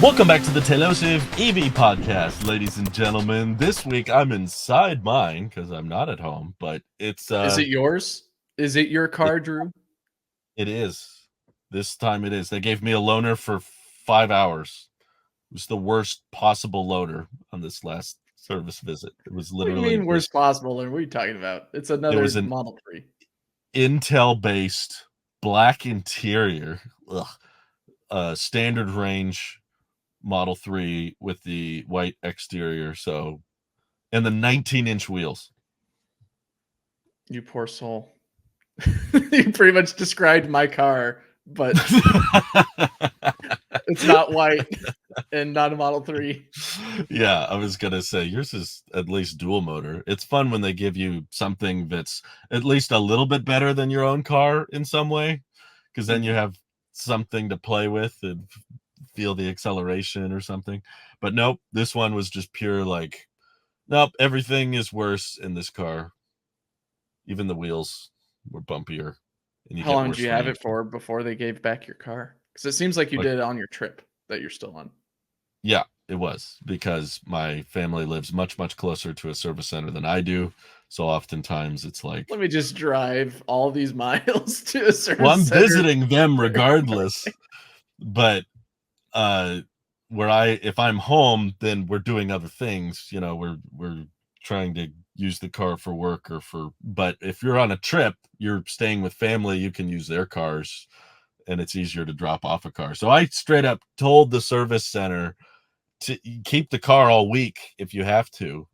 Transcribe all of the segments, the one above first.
Welcome back to the Telosive EV podcast, ladies and gentlemen. This week I'm inside mine because I'm not at home, but it's Is it yours? Is it your car, Drew? it is. This time it is. They gave me a loaner for 5 hours. It was the worst possible loaner on this last service visit. It was What do you literally mean worst possible? And what are you talking about? It's it another was an Model 3. Intel-based black interior, standard range Model 3 with the white exterior, and the 19-inch wheels. You poor soul. You pretty much described my car, but it's not white and not a Model 3. Yeah, I was gonna say yours is at least dual motor. It's fun when they give you something that's at least a little bit better than your own car in some way, because then you have something to play with and feel the acceleration or something. But nope, this one was just pure like, nope, everything is worse in this car. Even the wheels were bumpier. And How long did you have it for before they gave back your car? Because it seems like you did it on your trip that you're still on. Yeah, it was, because my family lives much, much closer to a service center than I do. So oftentimes it's like, let me just drive all these miles to a service well, I'm center. visiting them regardless. But if I'm home, then we're doing other things. You know, we're trying to use the car for work but if you're on a trip, you're staying with family, you can use their cars and it's easier to drop off a car. So I straight up told the service center to keep the car all week if you have to,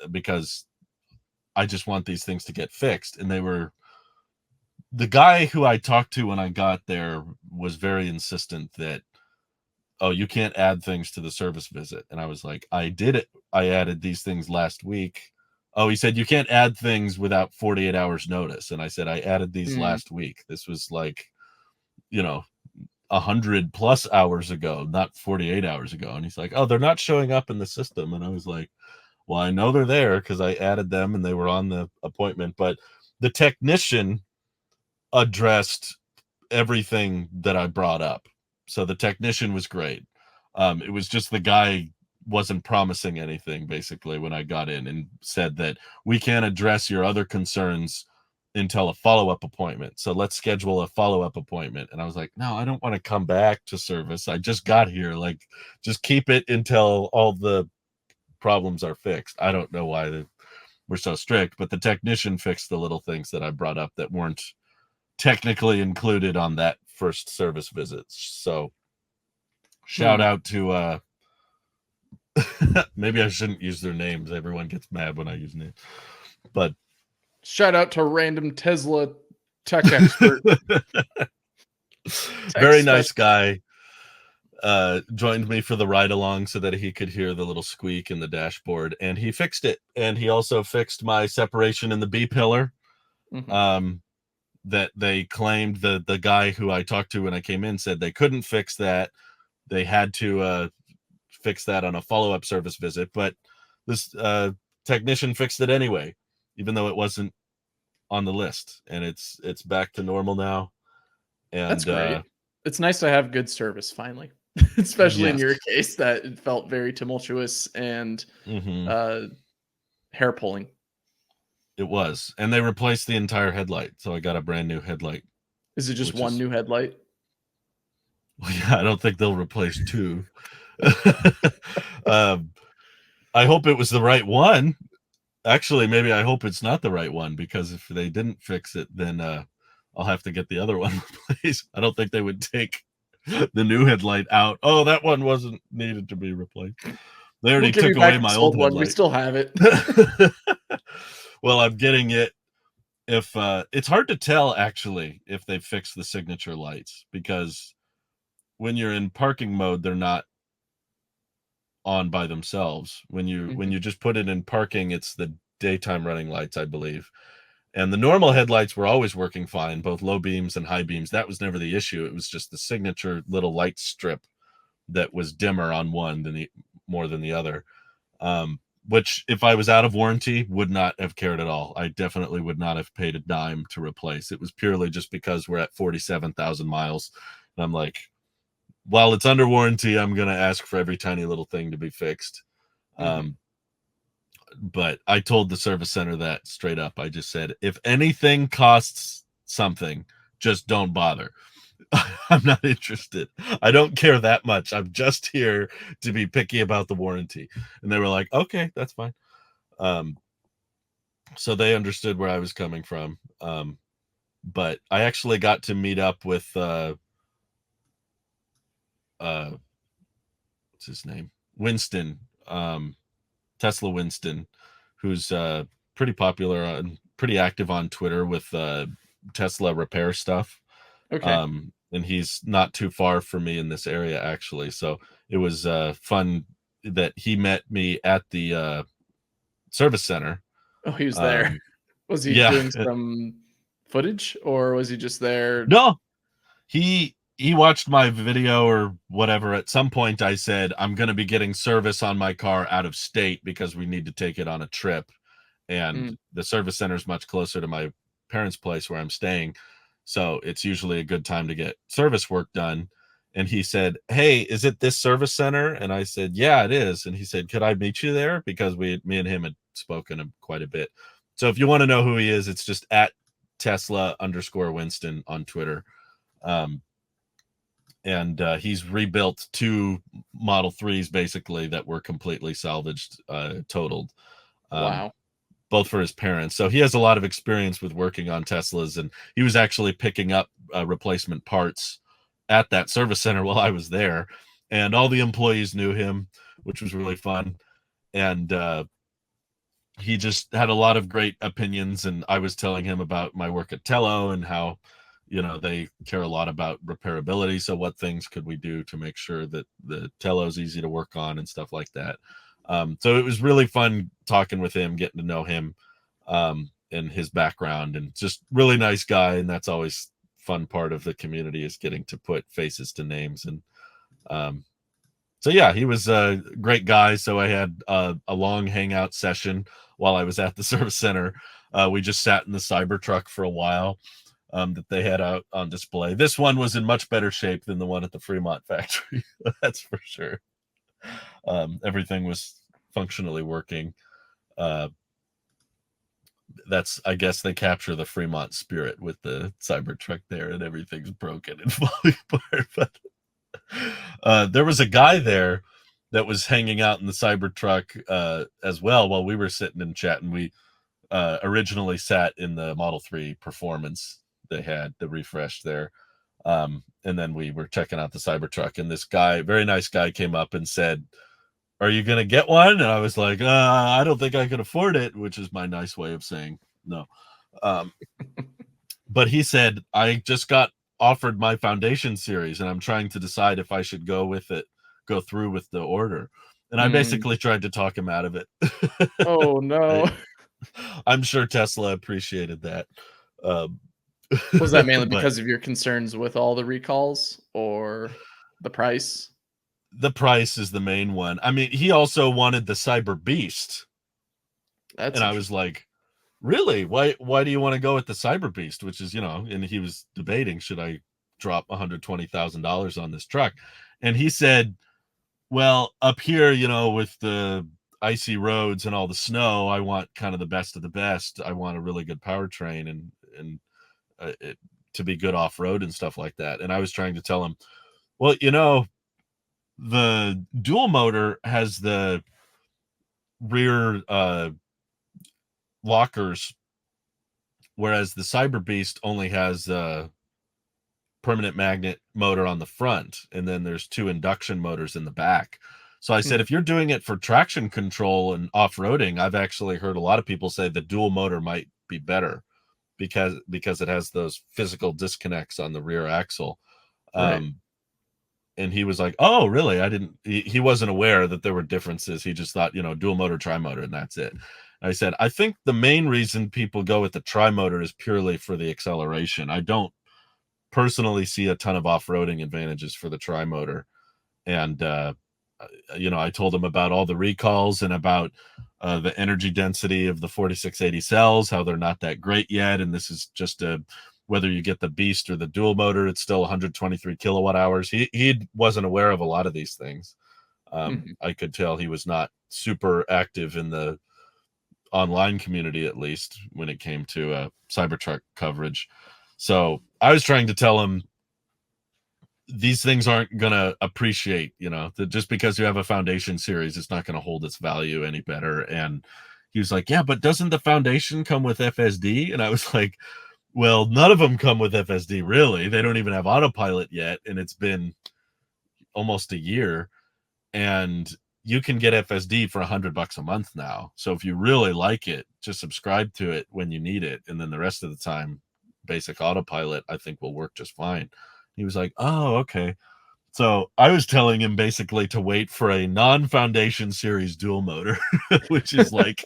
because I just want these things to get fixed. And the guy who I talked to when I got there was very insistent that, oh, you can't add things to the service visit. And I was like, I did it. I added these things last week. Oh, he said, you can't add things without 48 hours notice. And I said, I added these last week. This was 100+ hours ago, not 48 hours ago. And he's like, oh, they're not showing up in the system. And I was like, well, I know they're there because I added them and they were on the appointment. But the technician addressed everything that I brought up. So the technician was great. It was just the guy wasn't promising anything, basically, when I got in, and said that we can't address your other concerns until a follow-up appointment. So let's schedule a follow-up appointment. And I was like, no, I don't want to come back to service. I just got here. Like, just keep it until all the problems are fixed. I don't know why we're so strict, but the technician fixed the little things that I brought up that weren't technically included on that first service visit. So shout out to maybe I shouldn't use their names. Everyone gets mad when I use names. But shout out to random Tesla tech expert. Very nice guy. Joined me for the ride along so that he could hear the little squeak in the dashboard, and he fixed it. And he also fixed my separation in the B pillar. That they claimed, the guy who I talked to when I came in said they couldn't fix that. They had to fix that on a follow-up service visit, but this technician fixed it anyway, even though it wasn't on the list, and it's back to normal now. And that's great. It's nice to have good service finally, especially in your case that it felt very tumultuous and hair pulling. It was, and they replaced the entire headlight, so I got a brand new headlight. Is it just one new headlight? Well, yeah, I don't think they'll replace two. I hope it was the right one. Actually, maybe I hope it's not the right one, because if they didn't fix it, then I'll have to get the other one replaced. I don't think they would take the new headlight out. Oh, that one wasn't needed to be replaced. They already took away my old one. We still have it. Well, I'm getting it. If it's hard to tell, actually, if they fix the signature lights, because when you're in parking mode, they're not on by themselves. When you just put it in parking, it's the daytime running lights, I believe. And the normal headlights were always working fine, both low beams and high beams. That was never the issue. It was just the signature little light strip that was dimmer on one more than the other. Which, if I was out of warranty, would not have cared at all. I definitely would not have paid a dime to replace. It was purely just because we're at 47,000 miles. And I'm like, while it's under warranty, I'm going to ask for every tiny little thing to be fixed. But I told the service center that straight up. I just said, if anything costs something, just don't bother. I'm not interested. I don't care that much. I'm just here to be picky about the warranty. And they were like, okay, that's fine. So they understood where I was coming from. But I actually got to meet up with what's his name? Winston, Tesla Winston, who's pretty popular and pretty active on Twitter with Tesla repair stuff. Okay. And he's not too far from me in this area, actually. So it was fun that he met me at the service center. Oh, he was there. Was he doing some footage, or was he just there? No, he watched my video or whatever. At some point I said, I'm going to be getting service on my car out of state because we need to take it on a trip. And the service center is much closer to my parents' place where I'm staying. So it's usually a good time to get service work done. And he said, hey, is it this service center? And I said, yeah, it is. And he said, could I meet you there? Because me and him had spoken quite a bit. So if you want to know who he is, it's just at Tesla_Winston on Twitter. And he's rebuilt 2 Model 3s basically that were completely salvaged, totaled. Wow. Both for his parents. So he has a lot of experience with working on Teslas, and he was actually picking up replacement parts at that service center while I was there. And all the employees knew him, which was really fun. And he just had a lot of great opinions. And I was telling him about my work at Tello and how, they care a lot about repairability. So what things could we do to make sure that the Tello is easy to work on and stuff like that. So it was really fun talking with him, getting to know him and his background, and just really nice guy. And that's always fun part of the community, is getting to put faces to names. And so, yeah, he was a great guy. So I had a long hangout session while I was at the service center. We just sat in the Cybertruck for a while that they had out on display. This one was in much better shape than the one at the Fremont factory. That's for sure. Everything was functionally working. That's, I guess, they capture the Fremont spirit with the Cybertruck there, and everything's broken and falling apart. But there was a guy there that was hanging out in the Cybertruck as well while we were sitting and chatting. We originally sat in the Model 3 Performance. They had the refresh there. And then we were checking out the Cybertruck, and this guy, very nice guy, came up and said, are you going to get one? And I was like, I don't think I can afford it, which is my nice way of saying no. But he said, I just got offered my Foundation series, and I'm trying to decide if I should go through with the order. And I basically tried to talk him out of it. Oh, no. I'm sure Tesla appreciated that. Was that mainly because of your concerns with all the recalls, or the price? The price is the main one. I mean, he also wanted the Cyber Beast. And I was like, really? Why do you want to go with the Cyber Beast? Which is, and he was debating, should I drop $120,000 on this truck? And he said, well, up here, with the icy roads and all the snow, I want kind of the best of the best. I want a really good powertrain and to be good off-road and stuff like that. And I was trying to tell him, well, the dual motor has the rear lockers, whereas the Cyber Beast only has a permanent magnet motor on the front, and then there's 2 induction motors in the back. So I said, if you're doing it for traction control and off-roading, I've actually heard a lot of people say the dual motor might be better because it has those physical disconnects on the rear axle. Right. And he was like, oh, really? He wasn't aware that there were differences. He just thought, dual motor, tri-motor, and that's it. And I said, I think the main reason people go with the tri-motor is purely for the acceleration. I don't personally see a ton of off-roading advantages for the tri-motor. And, I told him about all the recalls and about the energy density of the 4680 cells, how they're not that great yet. And this is just a whether you get the Beast or the dual motor, it's still 123 kilowatt hours. He wasn't aware of a lot of these things. I could tell he was not super active in the online community, at least when it came to Cybertruck coverage. So I was trying to tell him these things aren't going to appreciate, that just because you have a foundation series, it's not going to hold its value any better. And he was like, yeah, but doesn't the foundation come with FSD? And I was like, well, none of them come with FSD, really. They don't even have autopilot yet. And it's been almost a year. And you can get FSD for $100 a month now. So if you really like it, just subscribe to it when you need it. And then the rest of the time, basic autopilot, I think, will work just fine. He was like, oh, okay. So I was telling him basically to wait for a non-foundation series dual motor, which is like,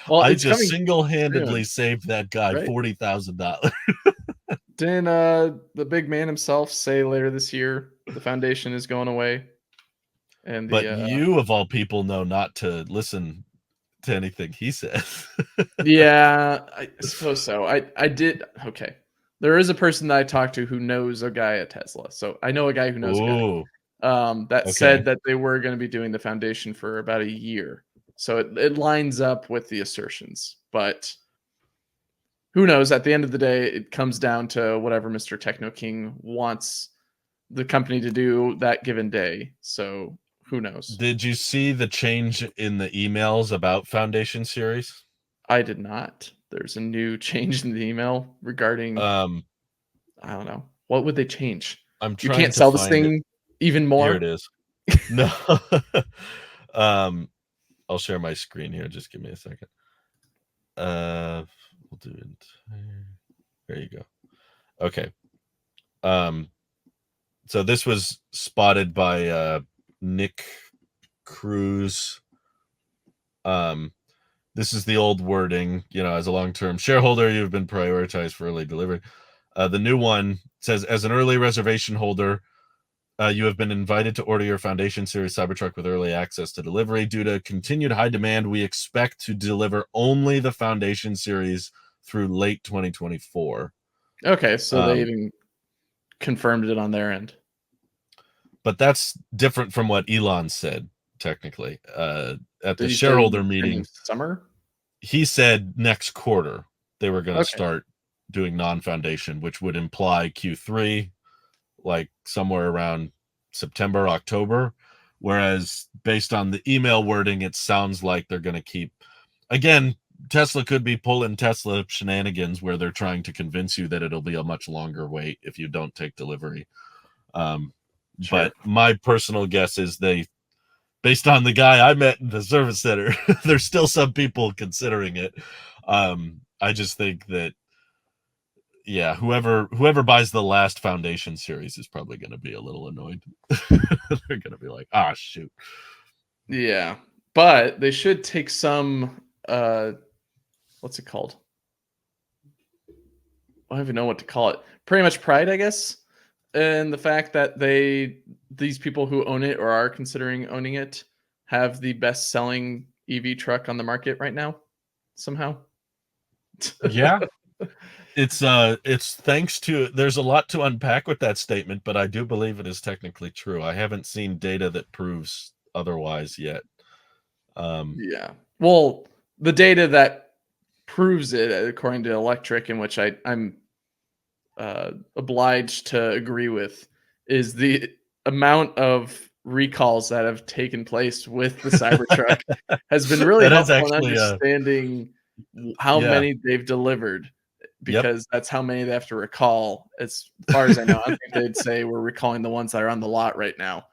well, I it's just coming single-handedly soon, saved that guy right? $40,000. Didn't the big man himself say later this year the foundation is going away? And But the you, of all people, know not to listen to anything he says. yeah, I suppose so. I did okay. There is a person that I talked to who knows a guy at Tesla. So I know a guy who knows a guy Oh, that okay. said that they were going to be doing the foundation for about a year. So it lines up with the assertions. But who knows? At the end of the day, it comes down to whatever Mr. Techno King wants the company to do that given day. So who knows? Did you see the change in the emails about Foundation series? I did not. There's a new change in the email regarding Um, I don't know. What would they change? I'm You trying can't to sell this find it. thing even Here it more? is. No. um, I'll share my screen here. Just give me a second. We'll do it. There you go. Okay. So this was spotted by Nick Cruz. This is the old wording, as a long-term shareholder, you've been prioritized for early delivery. The new one says, as an early reservation holder, you have been invited to order your Foundation Series Cybertruck with early access to delivery. Due to continued high demand, we expect to deliver only the Foundation Series through late 2024. Okay, so they Um, even confirmed it on their end. but that's different from what Elon said, technically. At Did the he say shareholder end of meeting, summer? he said next quarter they were going to Okay, start doing non-foundation, which would imply Q3, like somewhere around September, October. Whereas based on the email wording, it sounds like they're going to keep, again, Tesla could be pulling Tesla shenanigans where they're trying to convince you that it'll be a much longer wait if you don't take delivery. sure. But my personal guess is based on the guy I met in the service center, there's still some people considering it. I just think that, yeah, whoever buys the last Foundation series is probably going to be a little annoyed. They're going to be like, ah, shoot. Yeah, but they should take some, what's it called? I don't even know what to call it. Pretty much pride, I guess, in the fact that these people who own it or are considering owning it have the best selling EV truck on the market right now, somehow. Yeah. It's thanks to, there's a lot to unpack with that statement, but I do believe it is technically true. I haven't seen data that proves otherwise yet. Yeah. Well, the data that proves it, according to Electric, in which I'm obliged to agree with, is the amount of recalls that have taken place with the Cybertruck has been really That is helpful in actually understanding how yeah. many they've delivered, Yep. because that's how many they have to recall. As far as I know, I don't think they'd say we're recalling the ones that are on the lot right now.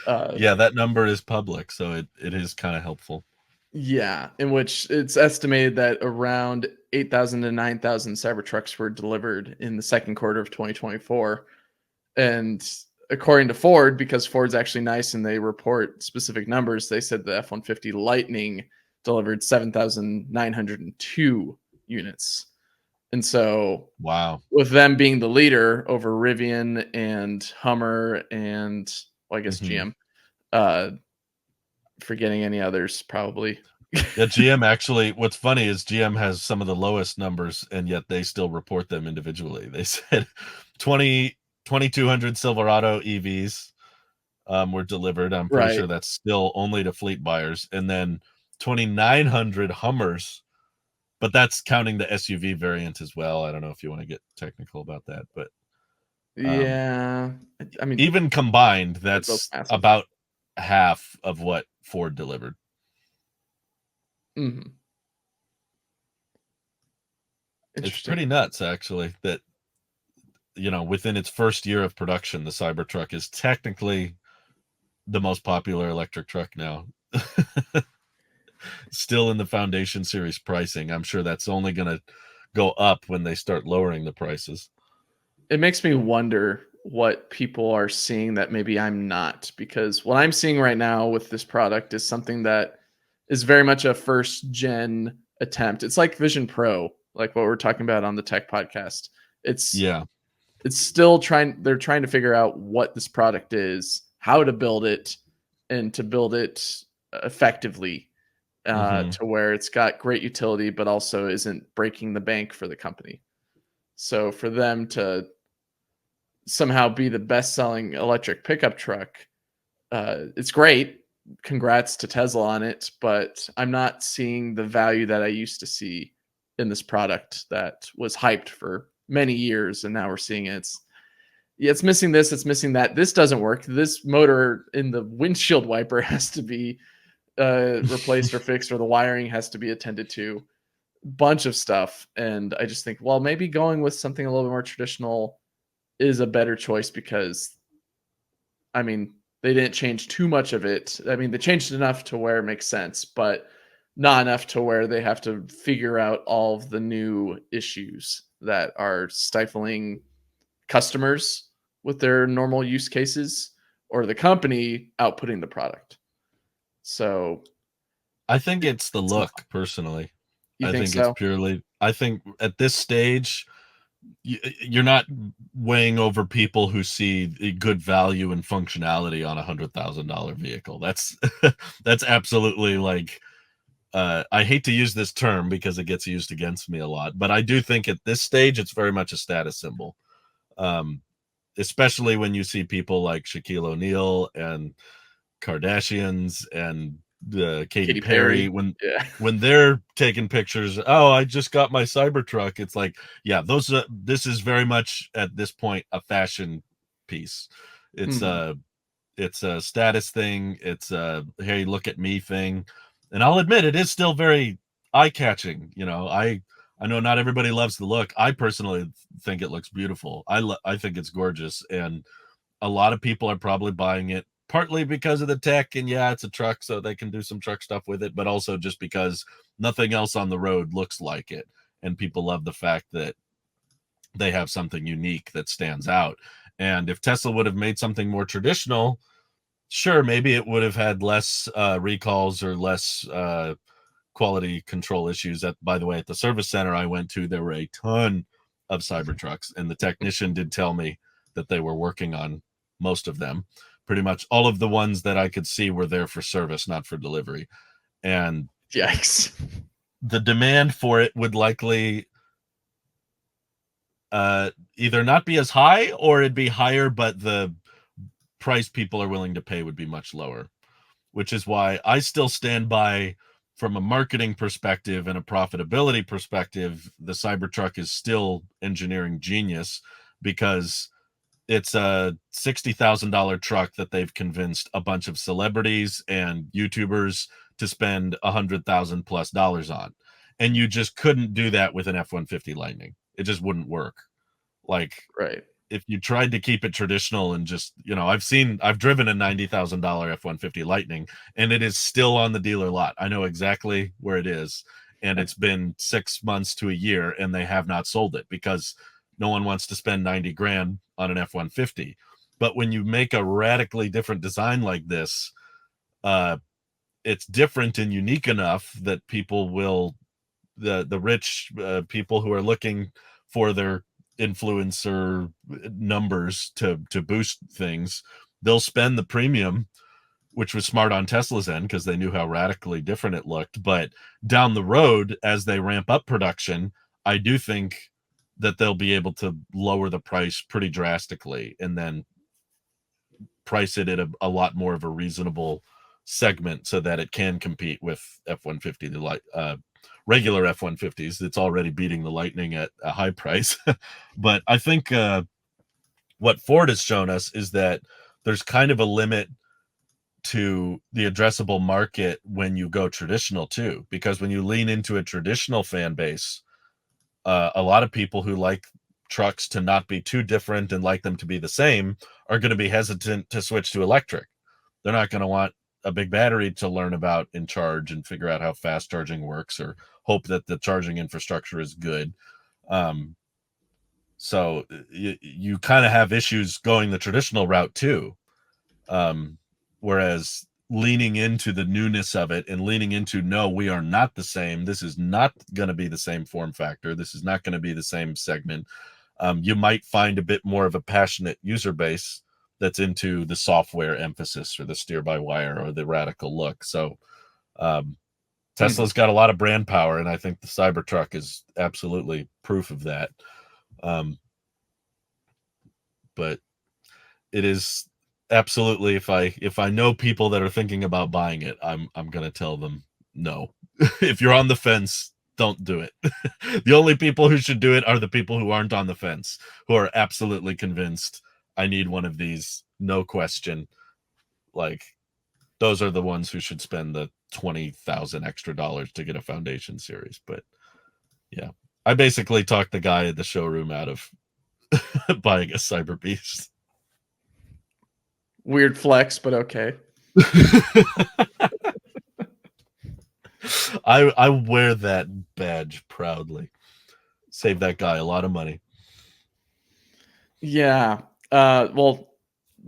Uh, Yeah, that number is public, so it is kind of helpful. Yeah, in which it's estimated that around 8,000 to 9,000 Cybertrucks were delivered in the second quarter of 2024. And according to Ford, because Ford's actually nice and they report specific numbers, they said the F-150 Lightning delivered 7,902 units. And so, Wow. with them being the leader over Rivian and Hummer and, well, I guess Hmm. GM, uh, forgetting any others probably. Yeah, GM actually, what's funny is GM has some of the lowest numbers, and yet they still report them individually. They said 2,200 Silverado EVs were delivered. I'm pretty Right. sure that's still only to fleet buyers. And then 2,900 Hummers, but that's counting the SUV variant as well. I don't know if you want to get technical about that, but um, Yeah. I mean, even combined, they're both that's massive. about half of what Ford delivered. Mhm. It's Interesting. pretty nuts, actually, that within its first year of production, the Cybertruck is technically the most popular electric truck now. Still in the Foundation Series pricing. I'm sure that's only going to go up when they start lowering the prices. It makes me wonder what people are seeing that maybe I'm not, because what I'm seeing right now with this product is something that is very much a first gen attempt. It's like Vision Pro, like what we're talking about on the tech podcast. It's Yeah. it's still they're trying to figure out what this product is, how to build it, and to build it effectively, Hmm. to where it's got great utility but also isn't breaking the bank for the company. So for them to somehow be the best selling electric pickup truck, it's great. Congrats to Tesla on it, but I'm not seeing the value that I used to see in this product that was hyped for many years, and now we're seeing it. It's missing this, it's missing that. This doesn't work. This motor in the windshield wiper has to be replaced or fixed, or the wiring has to be attended to. Bunch of stuff, and I just think, well, maybe going with something a little bit more traditional is a better choice, because I mean, they didn't change too much of it. I mean, they changed enough to where it makes sense, but not enough to where they have to figure out all of the new issues that are stifling customers with their normal use cases, or the company outputting the product. So I think it's the it's not. look, personally. You I think think it's so? purely, I think at this stage, you're not weighing over people who see the good value and functionality on $100,000 vehicle. That's that's absolutely like, I hate to use this term because it gets used against me a lot, but I do think at this stage it's very much a status symbol. Um, Especially when you see people like Shaquille O'Neal and Kardashians and Katy Katy Perry, Perry. when Yeah. they're taking pictures, oh, I just got my Cybertruck. It's like, yeah, this is very much at this point a fashion piece. It's Mhm. a it's a status thing. It's a hey, look at me thing. And I'll admit it is still very eye-catching. I know not everybody loves the look. I personally think it looks beautiful. I think it's gorgeous, and a lot of people are probably buying it partly because of the tech, and yeah, it's a truck, so they can do some truck stuff with it, but also just because nothing else on the road looks like it, and people love the fact that they have something unique that stands out. And if Tesla would have made something more traditional, sure, maybe it would have had less recalls or less quality control issues. By the way, at the service center I went to, there were a ton of Cybertrucks, and the technician did tell me that they were working on most of them. Pretty much all of the ones that I could see were there for service, not for delivery. And Yikes. the demand for it would likely either not be as high, or it'd be higher, but the price people are willing to pay would be much lower, which is why I still stand by, from a marketing perspective and a profitability perspective, the Cybertruck is still engineering genius, because it's a $60,000 truck that they've convinced a bunch of celebrities and YouTubers to spend $100,000+ on. And you just couldn't do that with an F-150 Lightning. It just wouldn't work. Like, Right. if you tried to keep it traditional and just, I've driven a $90,000 F-150 Lightning, and it is still on the dealer lot. I know exactly where it is, and it's been 6 months to a year, and they have not sold it because no one wants to spend 90 grand on an F-150. But when you make a radically different design like this, uh, it's different and unique enough that people will, the rich people who are looking for their influencer numbers to boost things, they'll spend the premium which was smart on Tesla's end because they knew how radically different it looked. But down the road, as they ramp up production, I do think that they'll be able to lower the price pretty drastically and then price it at a lot more of a reasonable segment so that it can compete with F-150, the regular F-150s. It's already beating the Lightning at a high price. But I think what Ford has shown us is that there's kind of a limit to the addressable market when you go traditional too, because when you lean into a traditional fan base, a lot of people who like trucks to not be too different and like them to be the same are going to be hesitant to switch to electric. They're not going to want a big battery to learn about and charge and figure out how fast charging works or hope that the charging infrastructure is good. So you kind of have issues going the traditional route too. Whereas leaning into the newness of it and leaning into, no, we are not the same. This is not going to be the same form factor. This is not going to be the same segment. You might find a bit more of a passionate user base that's into the software emphasis or the steer by wire or the radical look. So Tesla's got a lot of brand power, and I think the Cybertruck is absolutely proof of that. But it is absolutely, if I know people that are thinking about buying it, I'm going to tell them no. If you're on the fence, don't do it. The only people who should do it are the people who aren't on the fence, who are absolutely convinced I need one of these, no question. Like, those are the ones who should spend the $20,000 extra to get a Foundation series. But yeah, I basically talked the guy at the showroom out of buying a Cyber Beast. Weird flex, but okay. I wear that badge proudly. Save that guy a lot of money. Yeah. Well,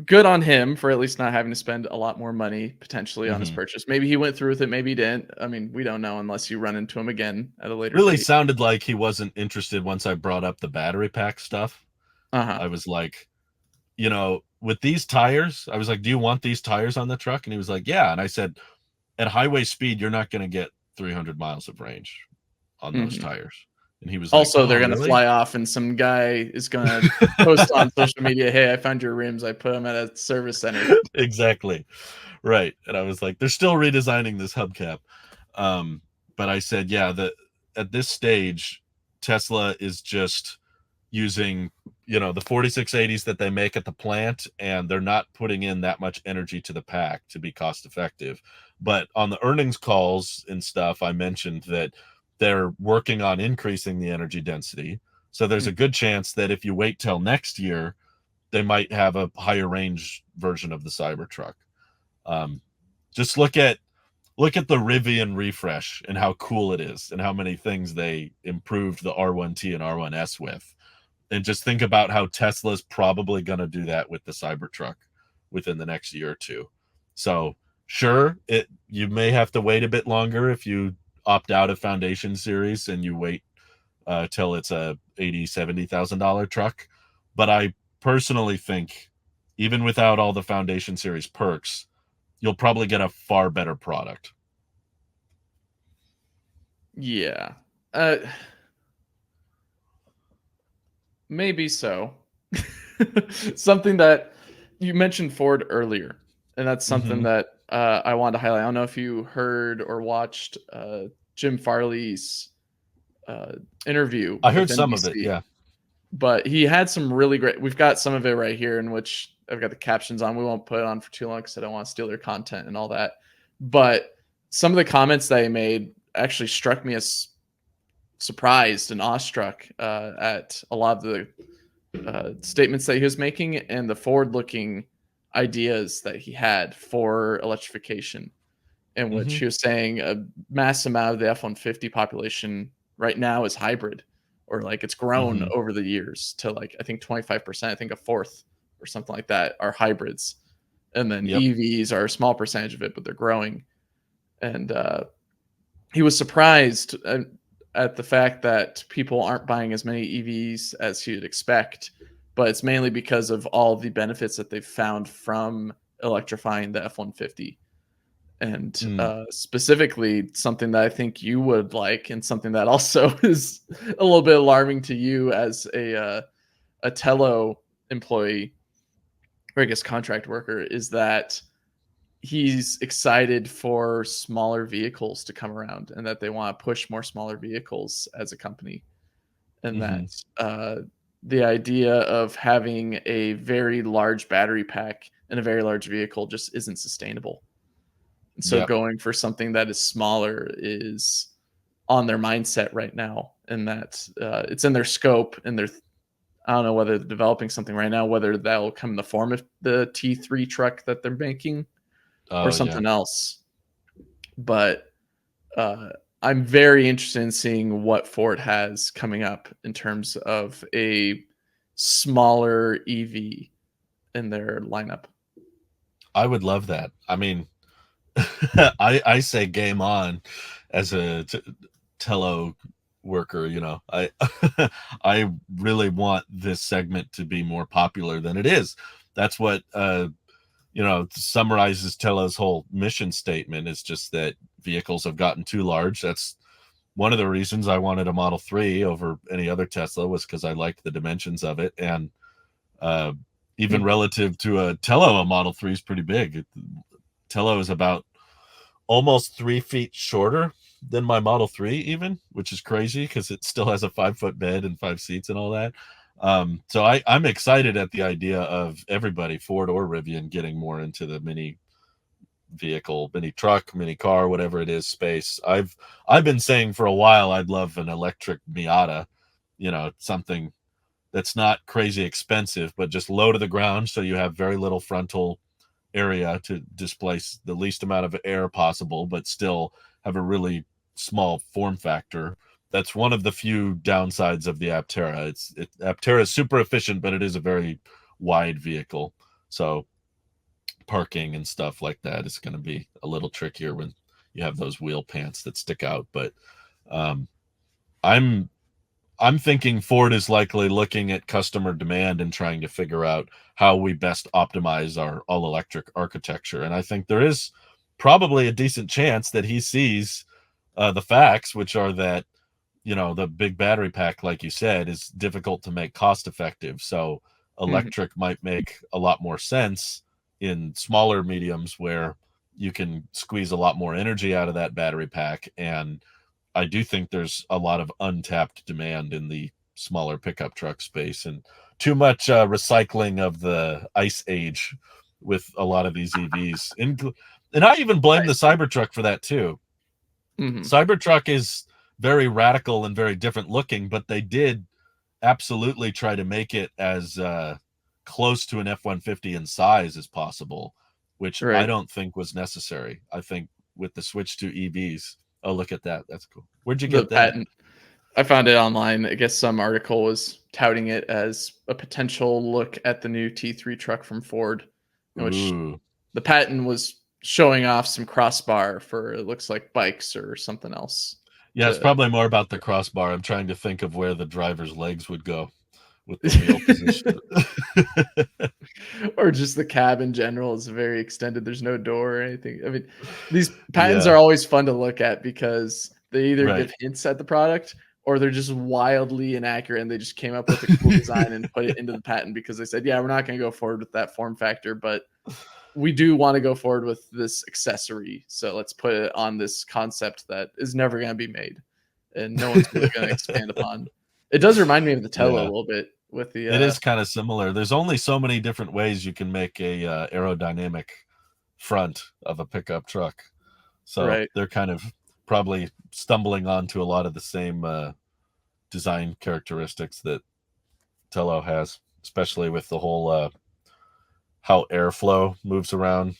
good on him for at least not having to spend a lot more money potentially on his purchase. Maybe he went through with it, maybe he didn't. I mean, we don't know unless you run into him again at a later Really date. sounded like he wasn't interested once I brought up the battery pack stuff. I was like, with these tires, I was like, do you want these tires on the truck? And he was like, yeah. And I said, at highway speed, you're not going to get 300 miles of range on those tires. And he was also, like, they're going to really? fly off and some guy is going to post on social media, hey, I found your rims. I put them at a service center. Exactly. Right. And I was like, they're still redesigning this hubcap. But I said, yeah, at this stage, Tesla is just using, the 4680s that they make at the plant, and they're not putting in that much energy to the pack to be cost effective. But on the earnings calls and stuff, I mentioned that they're working on increasing the energy density. So there's a good chance that if you wait till next year, they might have a higher range version of the Cybertruck. Just look at the Rivian refresh and how cool it is and how many things they improved the R1T and R1S with. And just think about how Tesla's probably going to do that with the Cybertruck within the next year or two. So sure, you may have to wait a bit longer if you opt out of Foundation series and you wait till it's a $80,000-$70,000 truck. But I personally think even without all the Foundation series perks, you'll probably get a far better product. Yeah. Maybe so. Something that you mentioned Ford earlier, and that's something that I wanted to highlight. I don't know if you heard or watched Jim Farley's interview I with heard some of it, NBC, yeah. but he had some really great. We've got some of it right here, in which I've got the captions on. We won't put it on for too long because I don't want to steal their content and all that. But some of the comments that he made actually struck me as surprised and awestruck at a lot of the statements that he was making and the forward-looking ideas that he had for electrification, in which he was saying a mass amount of the F-150 population right now is hybrid, or like it's grown over the years to like I think 25%, I think a fourth or something like that are hybrids, and then EVs are a small percentage of it, but they're growing. And he was surprised at the fact that people aren't buying as many EVs as you'd expect, but it's mainly because of all the benefits that they've found from electrifying the F-150. And Mm, specifically something that I think you would like, and something that also is a little bit alarming to you as a Tello employee, or I guess contract worker, is that he's excited for smaller vehicles to come around, and that they want to push more smaller vehicles as a company, and that mhm. uh, the idea of having a very large battery pack in a very large vehicle just isn't sustainable. So Yep. going for something that is smaller is on their mindset right now, and that it's in their scope, and they're, I don't know whether they're developing something right now, whether that will come in the form of the T3 truck that they're making or Oh, yeah. something else. But uh, I'm very interested in seeing what Ford has coming up in terms of a smaller EV in their lineup. I would love that. I mean, I say game on as a tello worker, you know. I really want this segment to be more popular than it is. That's what you know, summarizes Tello's whole mission statement, is just that vehicles have gotten too large. That's one of the reasons I wanted a Model 3 over any other Tesla, was because I liked the dimensions of it. And uh, even Mhm. relative to a Tello, a Model 3 is pretty big. Tello is about almost 3 feet shorter than my Model 3, even, which is crazy because it still has a 5 foot bed and 5 seats and all that. So I'm excited at the idea of everybody, Ford or Rivian, getting more into the mini vehicle, mini truck, mini car, whatever it is, space. I've been saying for a while I'd love an electric Miata, you know, something that's not crazy expensive, but just low to the ground, so you have very little frontal area to displace the least amount of air possible, but still have a really small form factor. That's one of the few downsides of the Aptera. Aptera is super efficient, but it is a very wide vehicle. So parking and stuff like that is going to be a little trickier when you have those wheel pants that stick out. But um, I'm I'm thinking Ford is likely looking at customer demand and trying to figure out how we best optimize our all electric architecture. And I think there is probably a decent chance that he sees the facts, which are that, you know, the big battery pack, like you said, is difficult to make cost effective. So Mhm. electric might make a lot more sense in smaller mediums where you can squeeze a lot more energy out of that battery pack. And I do think there's a lot of untapped demand in the smaller pickup truck space, and too much recycling of the ice age with a lot of these EVs. And I even blame the Cybertruck for that too. Mhm. Cybertruck is very radical and very different looking, but they did absolutely try to make it as close to an F-150 in size as possible, which I Right. don't think was necessary. I think with the switch to EVs, oh, look at that. That's cool. Where'd you The get that? patent. I found it online. I guess some article was touting it as a potential look at the new T3 truck from Ford, in which Ooh. the patent was showing off some crossbar for, it looks like, bikes or something else Yeah, it's to probably more about the crossbar. I'm trying to think of where the driver's legs would go with the wheel position. or just the cab in general is very extended. There's no door or anything. I mean, these patents Yeah, are always fun to look at because they either right. give hints at the product, or they're just wildly inaccurate, and they just came up with a cool design and put it into the patent because they said, yeah, we're not going to go forward with that form factor, but we do want to go forward with this accessory. So let's put it on this concept that is never going to be made and no one's really going to expand upon. It does remind me of the Tello a Yeah, little bit with the it is kind of similar. There's only so many different ways you can make a aerodynamic front of a pickup truck. So right. they're kind of probably stumbling onto a lot of the same design characteristics that Tello has, especially with the whole how airflow moves around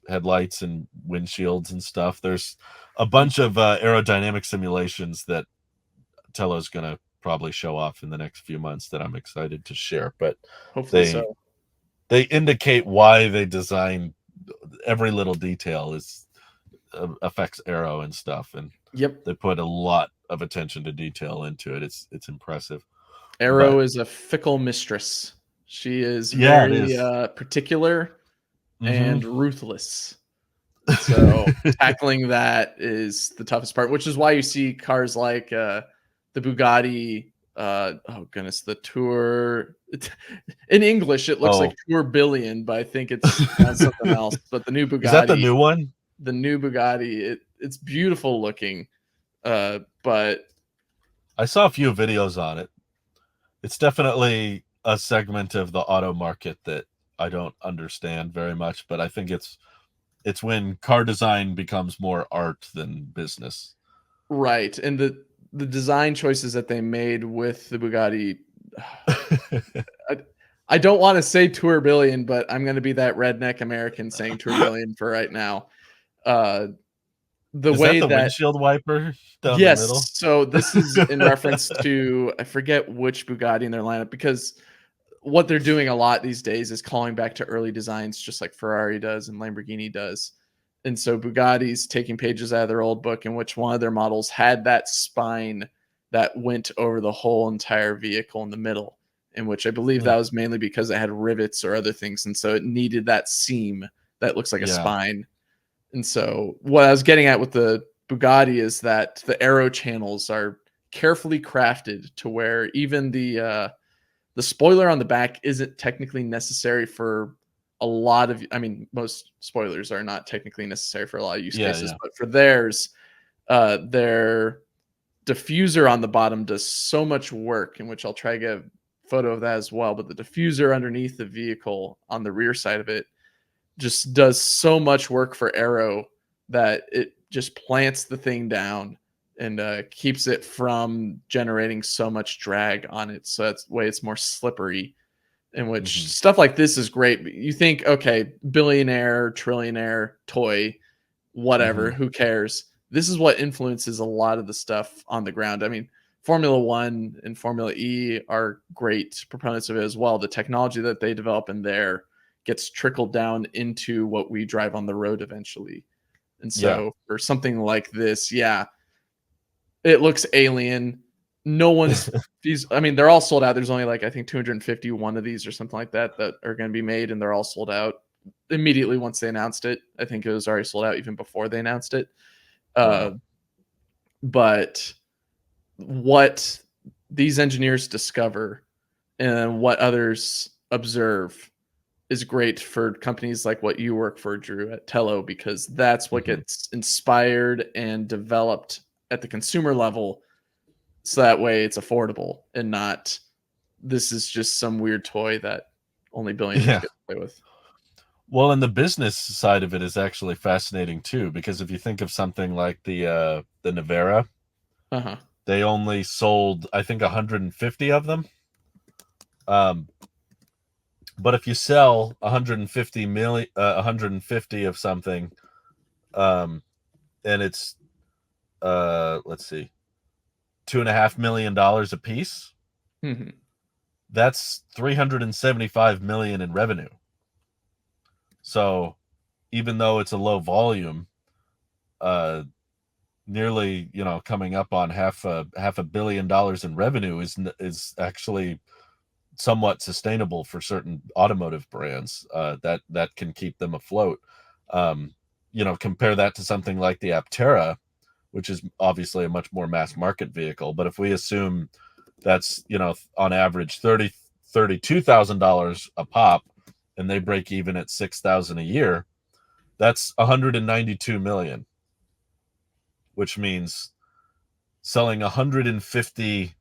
headlights and windshields and stuff. There's a bunch of aerodynamic simulations that Tello's going to probably show off in the next few months that I'm excited to share. But Hopefully they so. they indicate why they design every little detail is affects aero and stuff, and Yep. they put a lot of attention to detail into it. It's impressive. But Arrow is a fickle mistress. She is yeah, it very is. particular and ruthless. And so tackling that is the toughest part, which is why you see cars like the Bugatti. Oh goodness, the Tour. In English, it looks like Oh, Tourbillon, but I think it's pronounced something else. But the new is that the Bugatti, new one? it's beautiful looking. But I saw a few videos on it. It's definitely a segment of the auto market that I don't understand very much, but I think it's when car design becomes more art than business. right, and the design choices that they made with the Bugatti. I, I don't want to say tourbillon, but I'm going to be that redneck American saying tourbillon for right now. Uh, the Is that way the that windshield wiper down the middle? Yes, so this is in reference to I forget which Bugatti in their lineup because what they're doing a lot these days is calling back to early designs, just like Ferrari does and Lamborghini does. And so Bugatti's taking pages out of their old book in which one of their models had that spine that went over the whole entire vehicle in the middle, in which I believe that was mainly because it had rivets or other things. And so it needed that seam that looks like a Yeah. spine. And so what I was getting at with the Bugatti is that the aero channels are carefully crafted to where even the spoiler on the back isn't technically necessary for a lot of most spoilers are not technically necessary for a lot of use Yeah, cases, yeah. but for theirs, their diffuser on the bottom does so much work, in which I'll try to get a photo of that as well. But the diffuser underneath the vehicle on the rear side of it just does so much work for aero that it just plants the thing down and keeps it from generating so much drag on it. So that's the way it's more slippery. In which Mhm. stuff like this is great. But you think, okay, billionaire, trillionaire, toy, whatever, Mhm. who cares? This is what influences a lot of the stuff on the ground. I mean, Formula One and Formula E are great proponents of it as well. The technology that they develop in there gets trickled down into what we drive on the road eventually. And Yeah. so for something like this, yeah, it looks alien. No one's these. I mean, they're all sold out. There's only like I think 251 of these or something like that that are going to be made, and they're all sold out immediately once they announced it. I think it was already sold out even before they announced it. Uh, Wow. but what these engineers discover and what others observe is great for companies like what you work for, Drew, at Tello, because that's what Mhm. gets inspired and developed at the consumer level. So that way it's affordable and not this is just some weird toy that only billionaires Yeah. get to play with. Well, and the business side of it is actually fascinating too, because if you think of something like the Navera, Uh huh. they only sold I think 150 of them. Um, but if you sell 150 million, 150 of something, um, and it's let's see, $2.5 million a piece, Hmm. that's 375 million in revenue. So even though it's a low volume, uh, nearly coming up on half a billion dollars in revenue is actually somewhat sustainable for certain automotive brands that can keep them afloat. Compare that to something like the Aptera, which is obviously a much more mass market vehicle. But if we assume that's on average $32,000 a pop, and they break even at 6,000 a year, that's 192 million, which means selling 150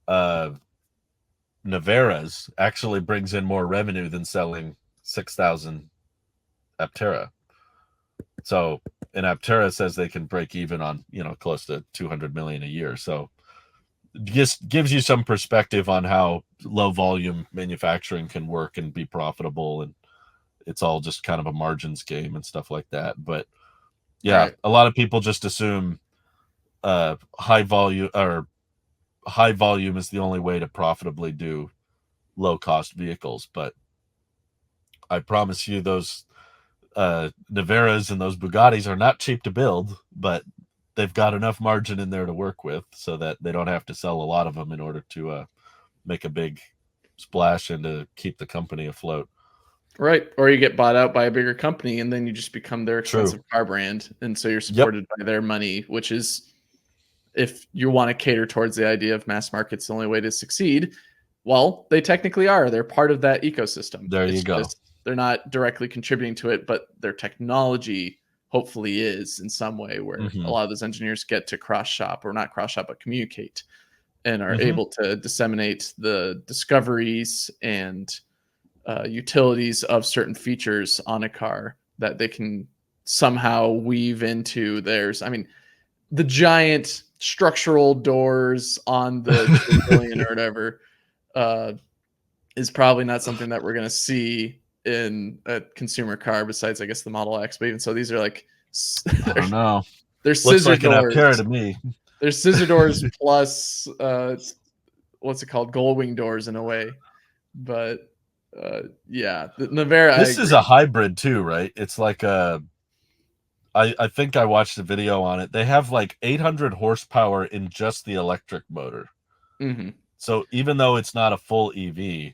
uh, Naveras actually brings in more revenue than selling 6,000 Aptera. So, and Aptera says they can break even on close to 200 million a year. So, just gives you some perspective on how low volume manufacturing can work and be profitable, and it's all just kind of a margins game and stuff like that. But yeah, Right. a lot of people just assume high volume is the only way to profitably do low cost vehicles. But I promise you, those Naveras and those Bugattis are not cheap to build, but they've got enough margin in there to work with so that they don't have to sell a lot of them in order to make a big splash and to keep the company afloat. Right. Or you get bought out by a bigger company and then you just become their True. expensive car brand. And so you're Yep. supported by their money, which is, if you want to cater towards the idea of mass market's the only way to succeed, well, they technically are. They're part of that ecosystem. There you It's go. just they're not directly contributing to it, but their technology hopefully is in some way where a Hmm. lot of those engineers get to cross shop, or not cross shop, but communicate, and are Hmm. able to disseminate the discoveries and utilities of certain features on a car that they can somehow weave into theirs. I mean, the giant structural doors on the Brazilian or whatever uh, is probably not something that we're going to see in a consumer car besides, I guess, the Model X. But even so, these are like I they're, don't know. they're Looks scissor like an doors. Aptera to me. They're scissor doors plus what's it called, gull wing doors in a way. But yeah, the Navera, I This is a agree. hybrid too, right? It's like a. I think I watched a video on it. They have like 800 horsepower in just the electric motor. Hmm. So even though it's not a full EV,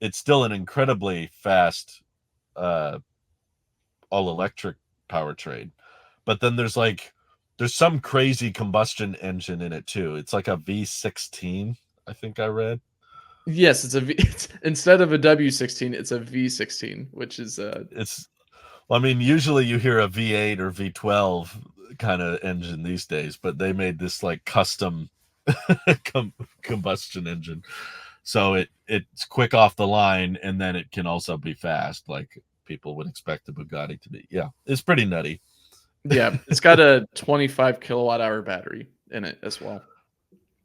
it's still an incredibly fast uh, all electric powertrain. But then there's some crazy combustion engine in it too. It's like a V16, I think I read. Yes, it's a V. It's, instead of a W16, it's a V16, which is It's Well, I mean, usually you hear a V8 or V12 kind of engine these days, but they made this like custom combustion engine. So it's quick off the line, and then it can also be fast, like people would expect a Bugatti to be. Yeah, it's pretty nutty. yeah, it's got a 25 kilowatt hour battery in it as well.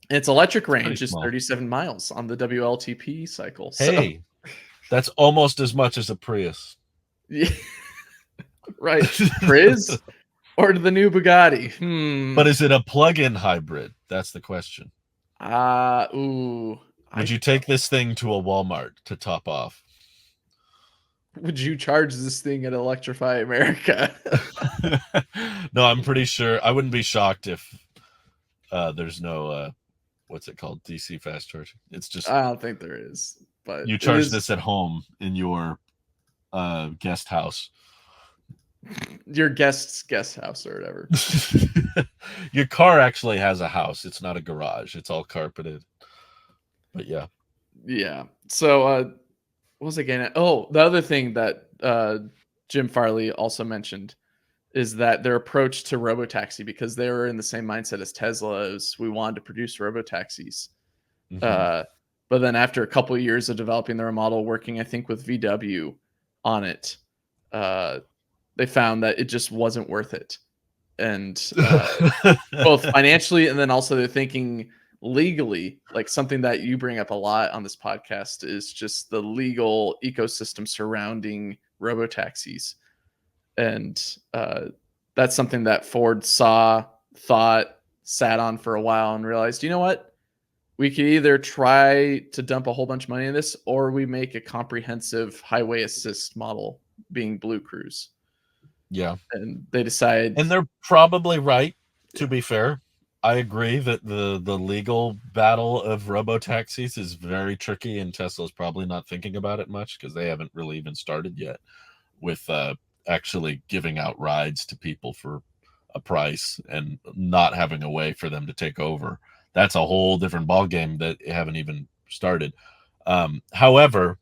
And its electric It's pretty range is small. 37 miles on the WLTP cycle. So Hey, that's almost as much as a Prius. yeah, right, Priz or the new Bugatti? But is it a plug-in hybrid? That's the question. Ooh, Would I you take this thing to a Walmart to top off? would you charge this thing at Electrify America? No, I'm pretty sure. I wouldn't be shocked if there's no what's it called, DC fast charging. It's just I don't think there is, but you it charge is this at home in your guest house. your guest's guest house or whatever. Your car actually has a house. It's not a garage. It's all carpeted. But yeah. Yeah. So what was I getting at? Oh, the other thing that Jim Farley also mentioned is that their approach to robotaxi, because they were in the same mindset as Tesla, as we wanted to produce robotaxis. Hmm. Uh, but then after a couple of years of developing their model, working I think with VW on it, uh, they found that it just wasn't worth it, and both financially and then also they're thinking legally. Like something that you bring up a lot on this podcast is just the legal ecosystem surrounding robotaxis, and that's something that Ford saw, thought, sat on for a while, and realized, you know what, we could either try to dump a whole bunch of money in this, or we make a comprehensive highway assist model, being Blue Cruise. Yeah. And they decide, And they're probably right, to be fair. I agree that the legal battle of robo taxis is very tricky, and Tesla's probably not thinking about it much because they haven't really even started yet with actually giving out rides to people for a price and not having a way for them to take over. That's a whole different ballgame that haven't even started. However,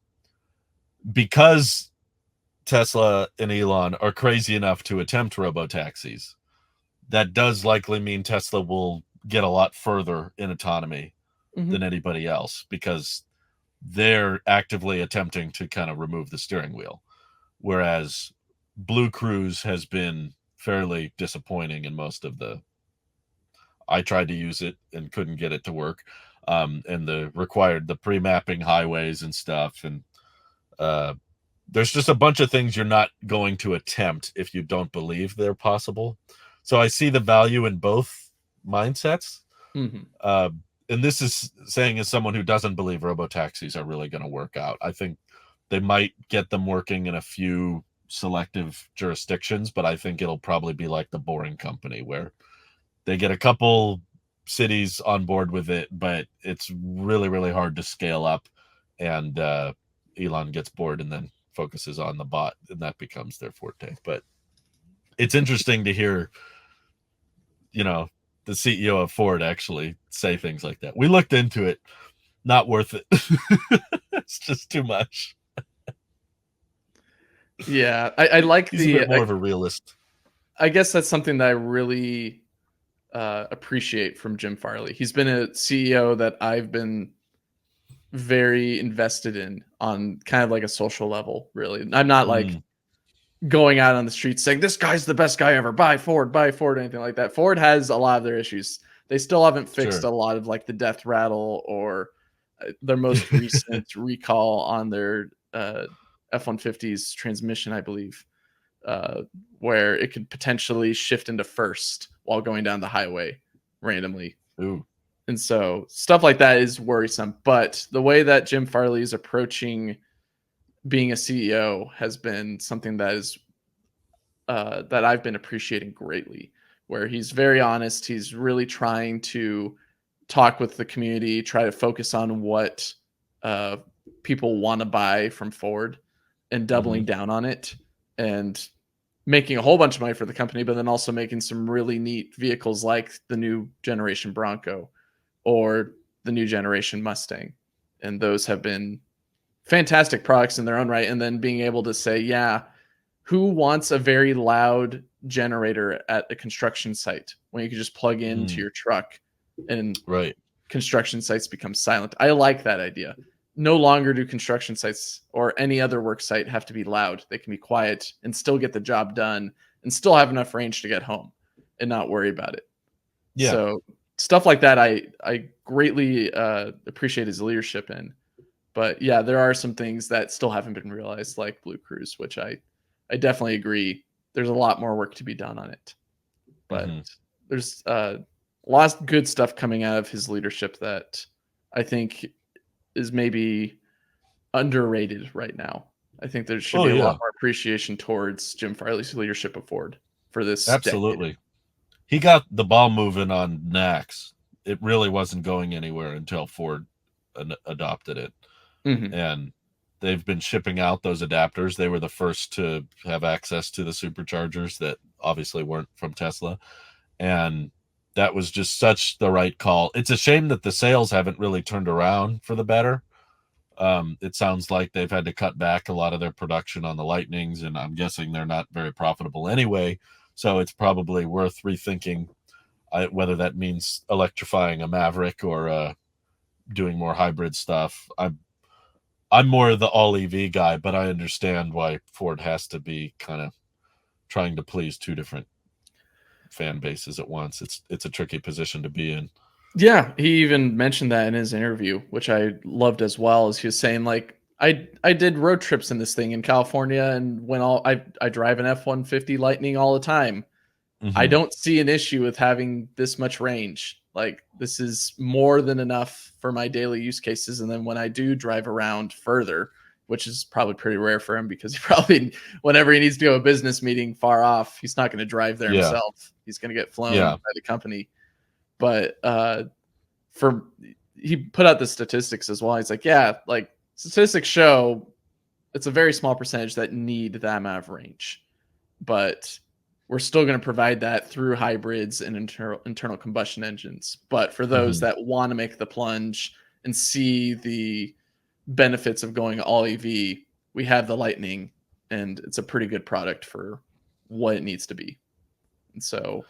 because Tesla and Elon are crazy enough to attempt robo taxis, that does likely mean Tesla will get a lot further in autonomy than mhm, anybody else because they're actively attempting to kind of remove the steering wheel. Whereas Blue Cruise has been fairly disappointing in most of the. I tried to use it and couldn't get it to work. And the pre-mapping highways and stuff. And uh, there's just a bunch of things you're not going to attempt if you don't believe they're possible. So I see the value in both mindsets. mhm. Uh, and this is saying as someone who doesn't believe robotaxis are really going to work out. I think they might get them working in a few selective jurisdictions, but I think it'll probably be like the Boring Company where they get a couple cities on board with it, but it's really, really hard to scale up. And Elon gets bored and then focuses on the bot, and that becomes their forte. But it's interesting to hear, you know, the CEO of Ford actually say things like that. We looked into it, not worth it. It's just too much. Yeah, I like He's a bit more of a realist. I guess that's something that I really appreciate from Jim Farley. He's been a CEO that I've been very invested in on kind of like a social level, really. I'm not like Mm, going out on the streets saying this guy's the best guy ever, buy Ford, anything like that. Ford has a lot of their issues. They still haven't fixed sure. a lot of like the death rattle or their most recent recall on their F-150's transmission, I believe, uh, where it could potentially shift into first while going down the highway randomly. Ooh. And so stuff like that is worrisome. But the way that Jim Farley is approaching being a CEO has been something that is that I've been appreciating greatly. Where he's very honest, he's really trying to talk with the community, try to focus on what uh, people want to buy from Ford, and Hmm. doubling down on it, and making a whole bunch of money for the company, but then also making some really neat vehicles like the new generation Bronco or the new generation Mustang. And those have been fantastic products in their own right. And then being able to say, yeah, who wants a very loud generator at a construction site when you can just plug into Mm, your truck and right. construction sites become silent? I like that idea. No longer do construction sites or any other work site have to be loud. They can be quiet and still get the job done and still have enough range to get home and not worry about it. Yeah. So stuff like that, I greatly appreciate his leadership in. But yeah, there are some things that still haven't been realized, like Blue Cruise, which I definitely agree. There's a lot more work to be done on it, but Hmm. there's a lot of good stuff coming out of his leadership that I think is maybe underrated right now. I think there should Oh be a lot yeah, more appreciation towards Jim Farley's leadership of Ford for this decade. absolutely. He got the ball moving on NACS. It really wasn't going anywhere until Ford adopted it, Hmm. and they've been shipping out those adapters. They were the first to have access to the superchargers that obviously weren't from Tesla, and that was just such the right call. It's a shame that the sales haven't really turned around for the better. It sounds like they've had to cut back a lot of their production on the Lightnings, and I'm guessing they're not very profitable anyway. So it's probably worth rethinking whether that means electrifying a Maverick or doing more hybrid stuff. I'm more the all EV guy, but I understand why Ford has to be kind of trying to please two different fan bases at once. It's a tricky position to be in. Yeah, he even mentioned that in his interview, which I loved as well. As he was saying, like, I did road trips in this thing in California, and when I drive an F-150 Lightning all the time. I Hmm. don't see an issue with having this much range. Like, this is more than enough for my daily use cases. And then when I do drive around further, which is probably pretty rare for him because he probably, whenever he needs to go to a business meeting far off, he's not going to drive there Yeah, himself. He's going to get flown yeah. by the company. But for he put out the statistics as well. He's like, yeah, like statistics show it's a very small percentage that need that amount of range, but we're still going to provide that through hybrids and internal combustion engines. But for those Hmm. that want to make the plunge and see the benefits of going all EV, we have the Lightning, and it's a pretty good product for what it needs to be. And so,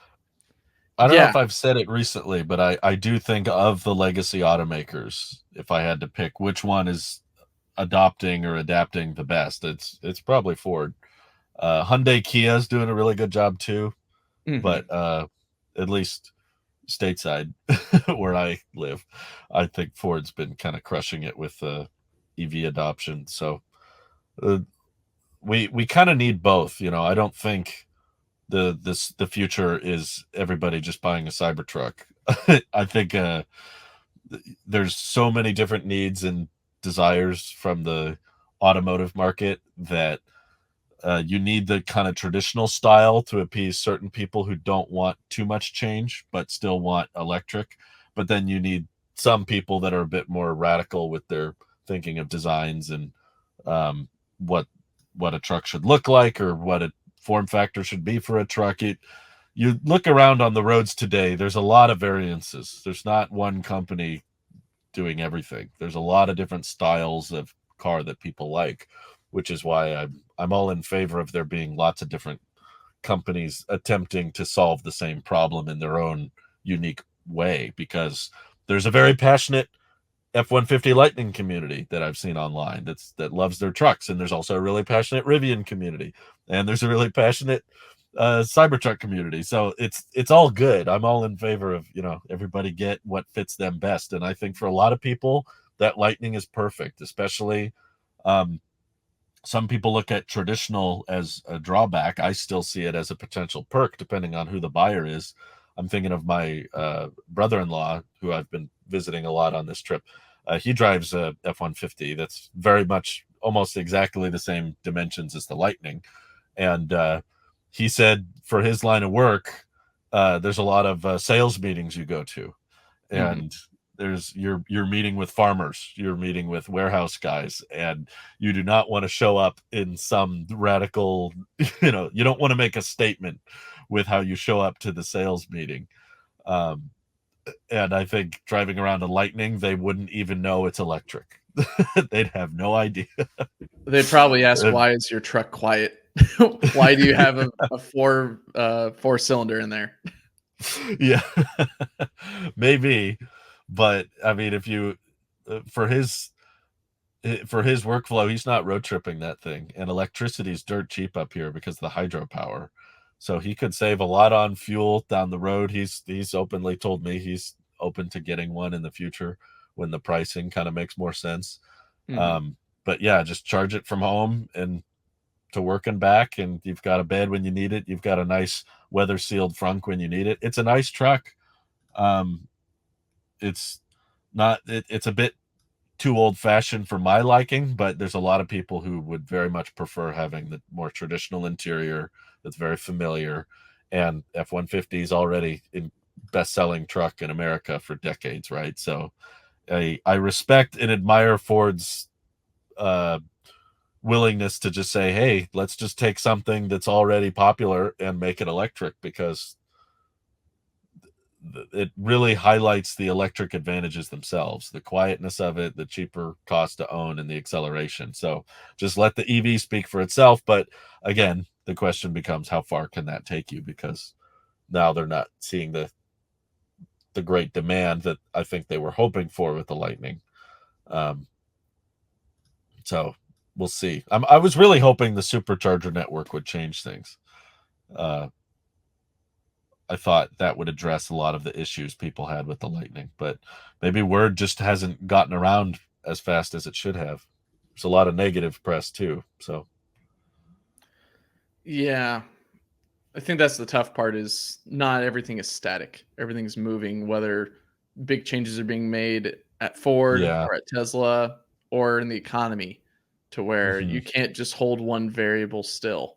I don't know yeah, if I've said it recently, but I do think of the legacy automakers. If I had to pick which one is adopting or adapting the best, it's probably Ford. Hyundai Kia's doing a really good job too, but hmm, at least stateside where I live, I think Ford's been kind of crushing it with EV adoption. So uh, we kind of need both. You know, I don't think the future is everybody just buying a Cybertruck. I think there's so many different needs and desires from the automotive market that you need the kind of traditional style to appease certain people who don't want too much change but still want electric. But then you need some people that are a bit more radical with their thinking of designs and what what a truck should look like or what a form factor should be for a truck. You look around on the roads today, there's a lot of variances. There's not one company doing everything. There's a lot of different styles of car that people like, which is why I'm all in favor of there being lots of different companies attempting to solve the same problem in their own unique way, because there's a very passionate F-150 Lightning community that I've seen online that loves their trucks, and there's also a really passionate Rivian community, and there's a really passionate Cybertruck community. So it's all good. I'm all in favor of, everybody get what fits them best, and I think for a lot of people that Lightning is perfect. Especially, some people look at traditional as a drawback. I still see it as a potential perk depending on who the buyer is. I'm thinking of my brother-in-law, who I've been visiting a lot on this trip. He drives a F-150 that's very much almost exactly the same dimensions as the Lightning. And he said for his line of work, there's a lot of sales meetings you go to. And you're meeting with farmers, you're meeting with warehouse guys, and you do not want to show up in some radical, you don't want to make a statement with how you show up to the sales meeting. And I think driving around a Lightning, they wouldn't even know it's electric. They'd have no idea. They'd probably ask, why is your truck quiet? Why do you have a four cylinder in there? Yeah. Maybe. But I mean, if you for his workflow, he's not road tripping that thing, and electricity is dirt cheap up here because of the hydropower. So he could save a lot on fuel down the road. He's openly told me he's open to getting one in the future when the pricing kind of makes more sense. But yeah, just charge it from home and to work and back, and you've got a bed when you need it. You've got a nice weather sealed frunk when you need it. It's a nice truck. It's a bit too old fashioned for my liking, but there's a lot of people who would very much prefer having the more traditional interior that's very familiar. And F-150 is already in best-selling truck in America for decades, right? So I respect and admire Ford's willingness to just say, hey, let's just take something that's already popular and make it electric, because it really highlights the electric advantages themselves, the quietness of it, the cheaper cost to own, and the acceleration. So just let the EV speak for itself. But again, the question becomes, how far can that take you? Because now they're not seeing the great demand that I think they were hoping for with the Lightning. So we'll see. I was really hoping the supercharger network would change things. I thought that would address a lot of the issues people had with the Lightning, but maybe word just hasn't gotten around as fast as it should have. There's a lot of negative press too. So yeah, I think that's the tough part, is not everything is static. Everything's moving, whether big changes are being made at Ford yeah. or at Tesla or in the economy, to where you can't just hold one variable still.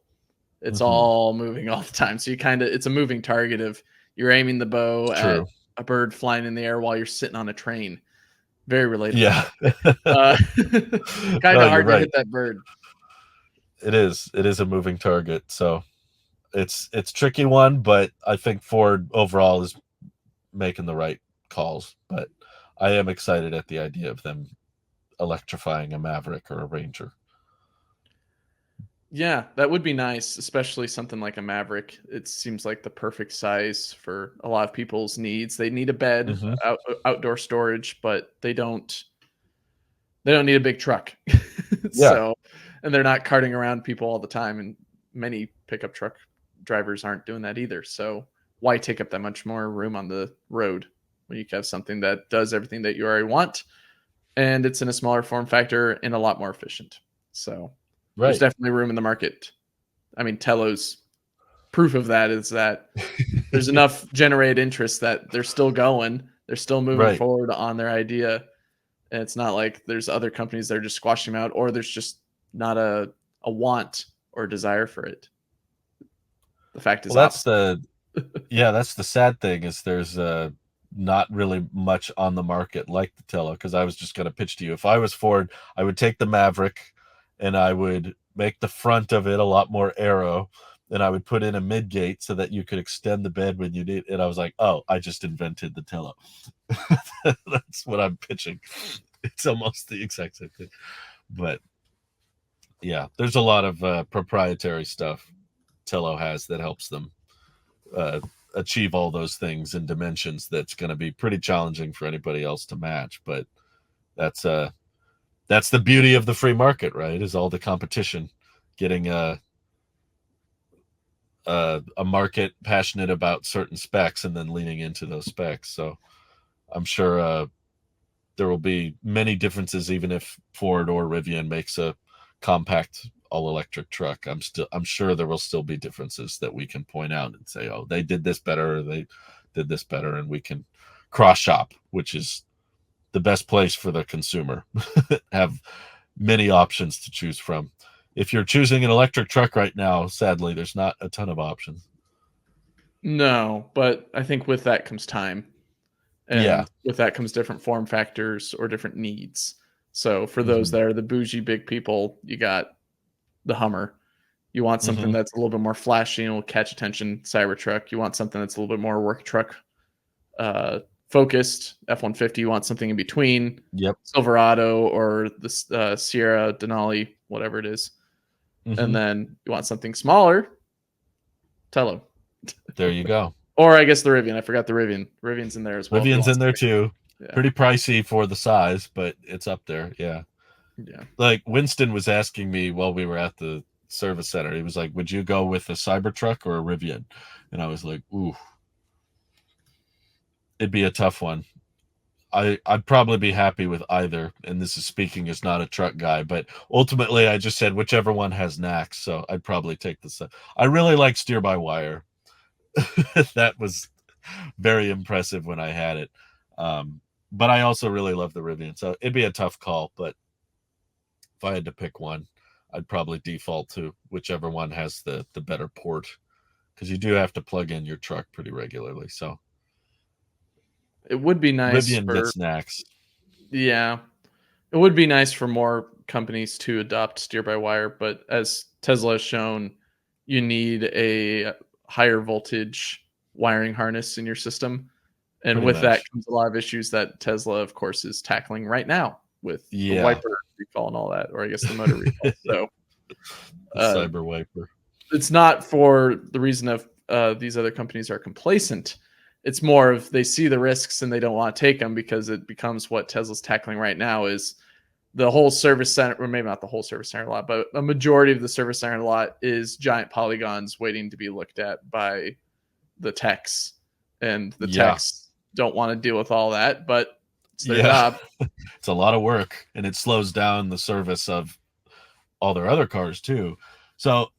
It's all moving all the time. So it's a moving target of, you're aiming the bow at a bird flying in the air while you're sitting on a train. Very relatable. Yeah. Kind of hard to hit that bird. It is a moving target. So it's tricky one, but I think Ford overall is making the right calls. But I am excited at the idea of them electrifying a Maverick or a Ranger. Yeah, that would be nice, especially something like a Maverick. It seems like the perfect size for a lot of people's needs. They need a bed, outdoor storage, but they don't need a big truck. So, and they're not carting around people all the time, and many pickup truck drivers aren't doing that either. So why take up that much more room on the road when you can have something that does everything that you already want, and it's in a smaller form factor and a lot more efficient. So there's definitely room in the market. I mean, Tello's proof of that is that there's enough generated interest that they're still going. They're still moving forward on their idea. And it's not like there's other companies that are just squashing them out, or there's just not a want or desire for it. The fact is, that's the sad thing, is there's not really much on the market like the Tello. Because I was just going to pitch to you, if I was Ford, I would take the Maverick and I would make the front of it a lot more aero, and I would put in a mid gate so that you could extend the bed when you need. And I was like, oh, I just invented the Tello. That's what I'm pitching. It's almost the exact same thing, but yeah, there's a lot of proprietary stuff Tello has that helps them uh, achieve all those things in dimensions that's going to be pretty challenging for anybody else to match. But that's uh that's the beauty of the free market, right? Is all the competition, getting a market passionate about certain specs and then leaning into those specs. So I'm sure there will be many differences, even if Ford or Rivian makes a compact all electric truck. I'm sure there will still be differences that we can point out and say, oh, they did this better, or they did this better, and we can cross shop, which is the best place for the consumer. Have many options to choose from. If you're choosing an electric truck right now, sadly, there's not a ton of options. No, but I think with that comes time. Yeah. And with that comes different form factors or different needs. So for those Hmm. that are the bougie big people, you got the Hummer. You want something Hmm. that's a little bit more flashy and will catch attention, Cybertruck. You want something that's a little bit more work truck focused, F-150. You want something in between, Yep. Silverado or the Sierra Denali, whatever it is. And Hmm. then you want something smaller, Tello. There you go. Or I guess the Rivian. I forgot the Rivian. Rivian's in there as well if you Rivian's want in there something. too. Yeah. Pretty pricey for the size, but it's up there. Yeah. Yeah. Like Winston was asking me while we were at the service center. He was like, "Would you go with a Cybertruck or a Rivian?" And I was like, "Ooh, it'd be a tough one. I'd probably be happy with either." And this is speaking as not a truck guy, but ultimately I just said whichever one has knacks. So I'd probably take the. I really like steer by wire. That was very impressive when I had it. But I also really love the Rivian, so it'd be a tough call. But if I had to pick one, I'd probably default to whichever one has the better port, because you do have to plug in your truck pretty regularly. So It would be nice Rivian for gets snacks. yeah. It would be nice for more companies to adopt steer by wire, but as Tesla has shown, you need a higher voltage wiring harness in your system. And Pretty with that much. comes a lot of issues that Tesla, of course, is tackling right now with the Yeah. wiper recall and all that, or I guess the motor recall. The So uh, cyber wiper. it's not for the reason of these other companies are complacent. It's more of they see the risks and they don't want to take them because it becomes what Tesla's tackling right now is the whole service center, or maybe not the whole service center lot, but a majority of the service center lot is giant polygons waiting to be looked at by the techs. And the Yeah. techs don't want to deal with all that, but it's their Yeah. job. It's a lot of work, and it slows down the service of all their other cars too. So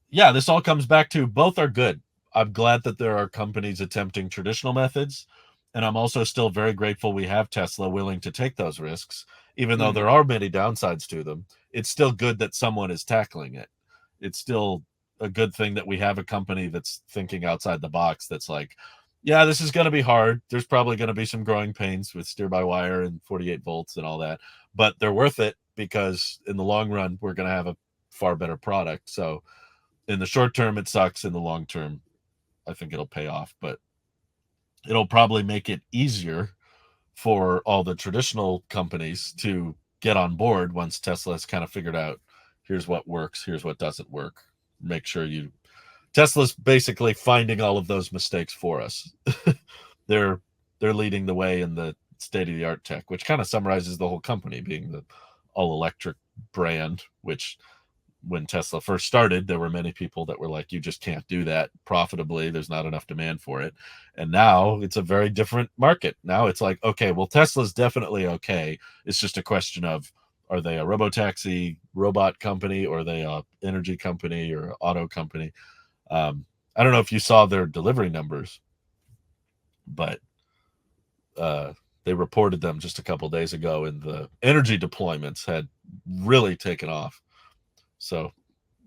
yeah, this all comes back to both are good. I'm glad that there are companies attempting traditional methods, and I'm also still very grateful we have Tesla willing to take those risks, even though Mhm. there are many downsides to them. It's still good that someone is tackling it. It's still a good thing that we have a company that's thinking outside the box, that's like, yeah, this is going to be hard. There's probably going to be some growing pains with steer by wire and 48 volts and all that, but they're worth it because in the long run, we're going to have a far better product. So in the short term, it sucks. In the long term, I think it'll pay off, but it'll probably make it easier for all the traditional companies to get on board once Tesla's kind of figured out here's what works, here's what doesn't work. Make sure you Tesla's basically finding all of those mistakes for us. they're they're leading the way in the state of the art tech, which kind of summarizes the whole company being the all electric brand, which when Tesla first started, there were many people that were like, you just can't do that profitably. There's not enough demand for it. And now it's a very different market. Now it's like, okay, well, Tesla's definitely okay. It's just a question of, are they a robotaxi robot company, or are they a energy company or auto company? I don't know if you saw their delivery numbers, but uh, they reported them just a couple days ago, and the energy deployments had really taken off. So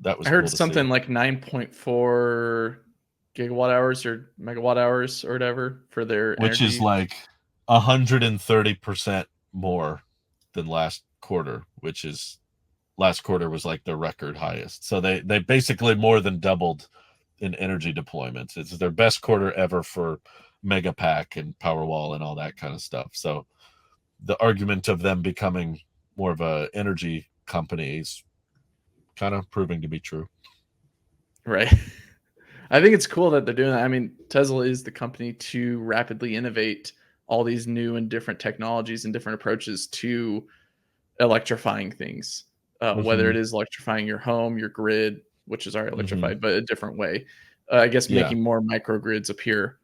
that was I heard cool to see. something like 9.4 gigawatt hours or megawatt hours or whatever for their Which is energy. like 130% more than last quarter, which is last quarter was like their record highest. So they basically more than doubled in energy deployments. It's their best quarter ever for Megapack and Powerwall and all that kind of stuff. So the argument of them becoming more of a energy company is kind of proving to be true. Right. I think it's cool that they're doing that. I mean, Tesla is the company to rapidly innovate all these new and different technologies and different approaches to electrifying things. Whether Mm-hmm. it is electrifying your home, your grid, which is already Mm-hmm. electrified, but a different way. I guess Yeah. making more microgrids appear,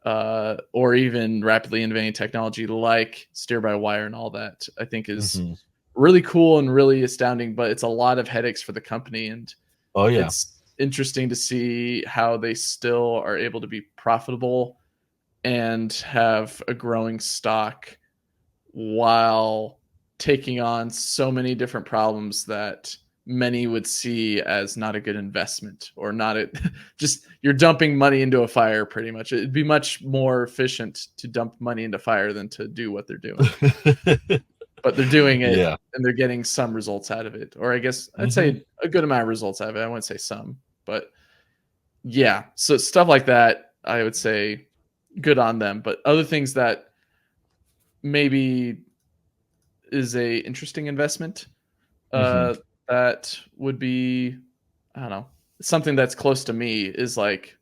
or even rapidly innovating technology like steer by wire and all that. I think is Mm-hmm. really cool and really astounding. But it's a lot of headaches for the company, and Oh yeah. it's interesting to see how they still are able to be profitable and have a growing stock while taking on so many different problems that many would see as not a good investment or not a just you're dumping money into a fire pretty much. It'd be much more efficient to dump money into fire than to do what they're doing. But they're doing it Yeah. and they're getting some results out of it. Or I guess I'd Mm-hmm. say a good amount of results out of it. I wouldn't say some, but yeah. So stuff like that, I would say good on them. But other things that maybe is a interesting investment, Mm-hmm. uh, that would be, I don't know, something that's close to me is like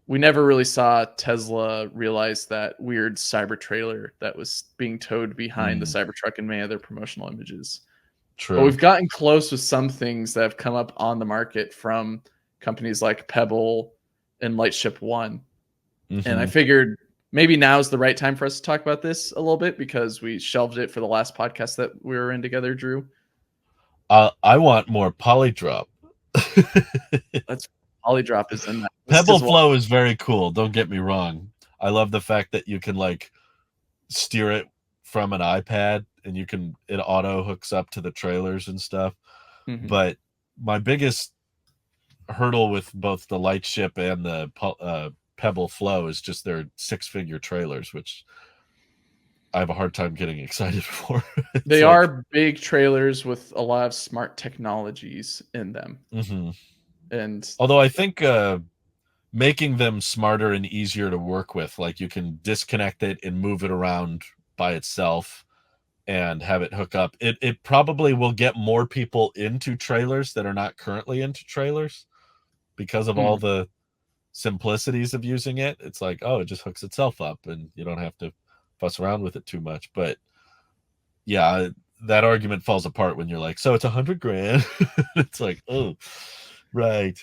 we never really saw Tesla realize that weird cyber trailer that was being towed behind the Mm. Cybertruck in many of their promotional images. But True. we've gotten close with some things that have come up on the market from companies like Pebble and Lightship One. And I Mm-hmm. figured maybe now is the right time for us to talk about this a little bit because we shelved it for the last podcast that we were in together, Drew. I want more polydrop. Let's Polydrop is in that list Pebble as well. Flow is very cool. Don't get me wrong. I love the fact that you can like steer it from an iPad and it auto hooks up to the trailers and stuff. Mhm. But my biggest hurdle with both the Lightship and the Pebble Flow is just their 6-figure trailers, which I have a hard time getting excited for. It's They like, are big trailers with a lot of smart technologies in them. mhm. And Although I think making them smarter and easier to work with, like you can disconnect it and move it around by itself and have it hook up. It probably will get more people into trailers that are not currently into trailers because of all mm, the simplicities of using it. It's like, oh, it just hooks itself up and you don't have to fuss around with it too much. But yeah, that argument falls apart when you're like, so it's $100,000. It's like, oh, right.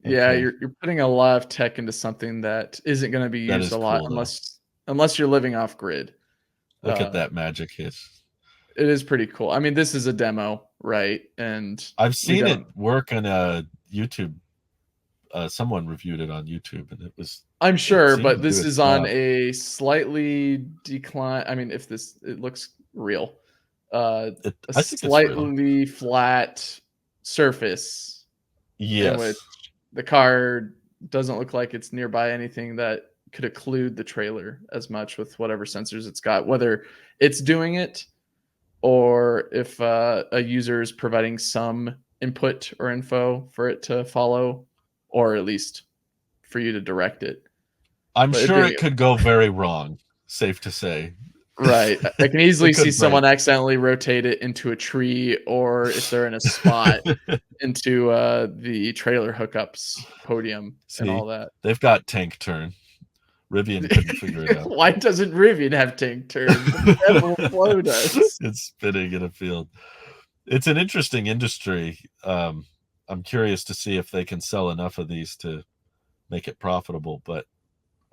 yeah, Okay. you're putting a lot of tech into something that isn't going to be That used is a lot cool though. unless you're living off grid. Look at Uh, that magic hit. it is pretty cool. I mean, this is a demo, right? And I've we seen it don't. work on YouTube. Someone reviewed it on YouTube, and I'm it sure, seemed but to do this its is on job. a slightly decline. I mean, if this it looks real, a I think it's real. slightly flat surface in which Yes. the car doesn't look like it's nearby anything that could occlude the trailer as much with whatever sensors it's got, whether it's doing it or if a user is providing some input or info for it to follow, or at least for you to direct it. I'm But it sure being it could go very wrong. Safe to say. right, I can easily It see could break. someone accidentally rotate it into a tree, or if they're in a spot, into the trailer hookups podium and See, all that. they've got tank turn. Rivian couldn't figure it out. Why doesn't Rivian have tank turn? The Pebble Flow does. It's spinning in a field. It's an interesting industry. I'm curious to see if they can sell enough of these to make it profitable. But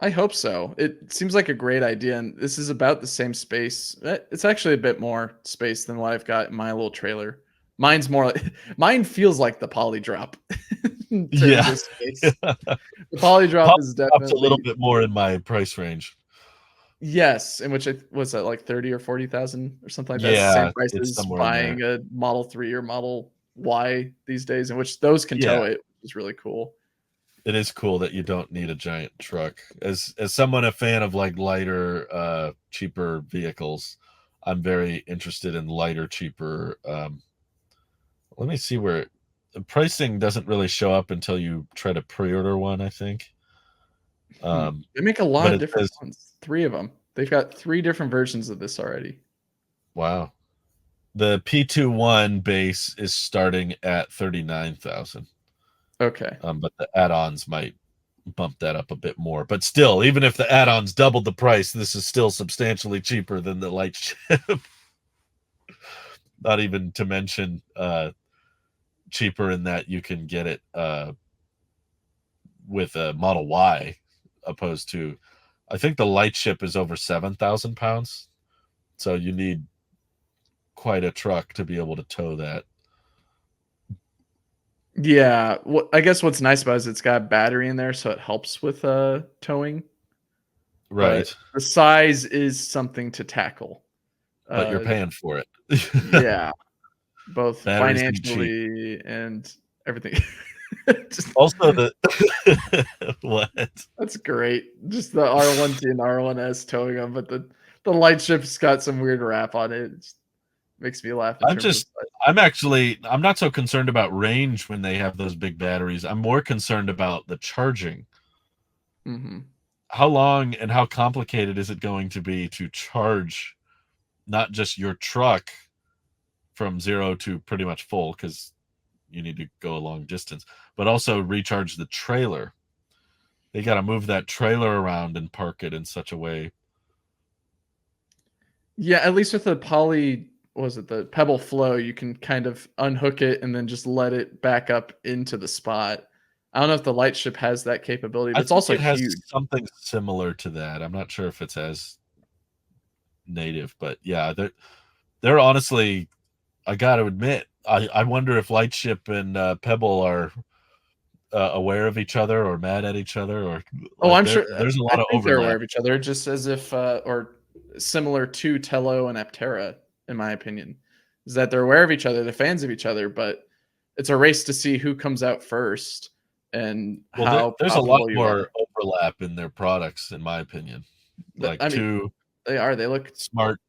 I hope so. It seems like a great idea, and this is about the same space. It's actually a bit more space than what I've got in my little trailer. Mine's more like mine feels like the poly drop in terms yeah, of space. The poly drop is Pop's a little definitely bit more in my price range. yes, in which I was that like 30 or 40,000 or something like that. It's the same Yeah, price it's as somewhere in there. buying a Model 3 or Model Y these days, in which those can Yeah, tow it, which is really cool. it is cool that you don't need a giant truck. As someone a fan of like lighter, cheaper vehicles, I'm very interested in lighter, cheaper, let me see where the pricing doesn't really show up until you try to pre-order one, I think. They make a lot But of it different says, ones. 3 of them. They've got 3 different versions of this already. wow. The P21 base is starting at 39,000. Okay. But the add-ons might bump that up a bit more. But still, even if the add-ons doubled the price, this is still substantially cheaper than the light ship. Not even to mention cheaper in that you can get it with a Model Y, opposed to, I think the light ship is over 7,000 pounds. So you need quite a truck to be able to tow that. Yeah, I guess what's nice about it is it's got a battery in there, so it helps with, towing, but Right. the size is something to tackle. But you're Uh, paying for it. yeah, both Batteries ain't cheap. financially and everything. Just Also, the what? that's great. Just the R1T and R1S towing them, but the light ship's got some weird wrap on it. It just makes me laugh in I'm terms of just, I'm not so concerned about range when they have those big batteries. I'm more concerned about the charging. Mhm. How long and how complicated is it going to be to charge not just your truck from 0 to pretty much full, because you need to go a long distance, but also recharge the trailer. They got to move that trailer around and park it in such a way. Yeah, at least with the what was it, the Pebble Flow, you can kind of unhook it and then just let it back up into the spot. I don't know if the light ship has that capability, I but it's think also it has huge. something similar to that. I'm not sure if it's as native, but yeah, they're honestly, I got to admit, I wonder if Lightship and Pebble are aware of each other or mad at each other, or Oh, like I'm sure there's a I lot of think they're aware overlap. of each other, just as if, or similar to Tello and Aptera, in my opinion, is that they're aware of each other, they're fans of each other, but it's a race to see who comes out first and Well, how there's a lot profitable you more are. overlap in their products, in my opinion. Like I mean, two they look smart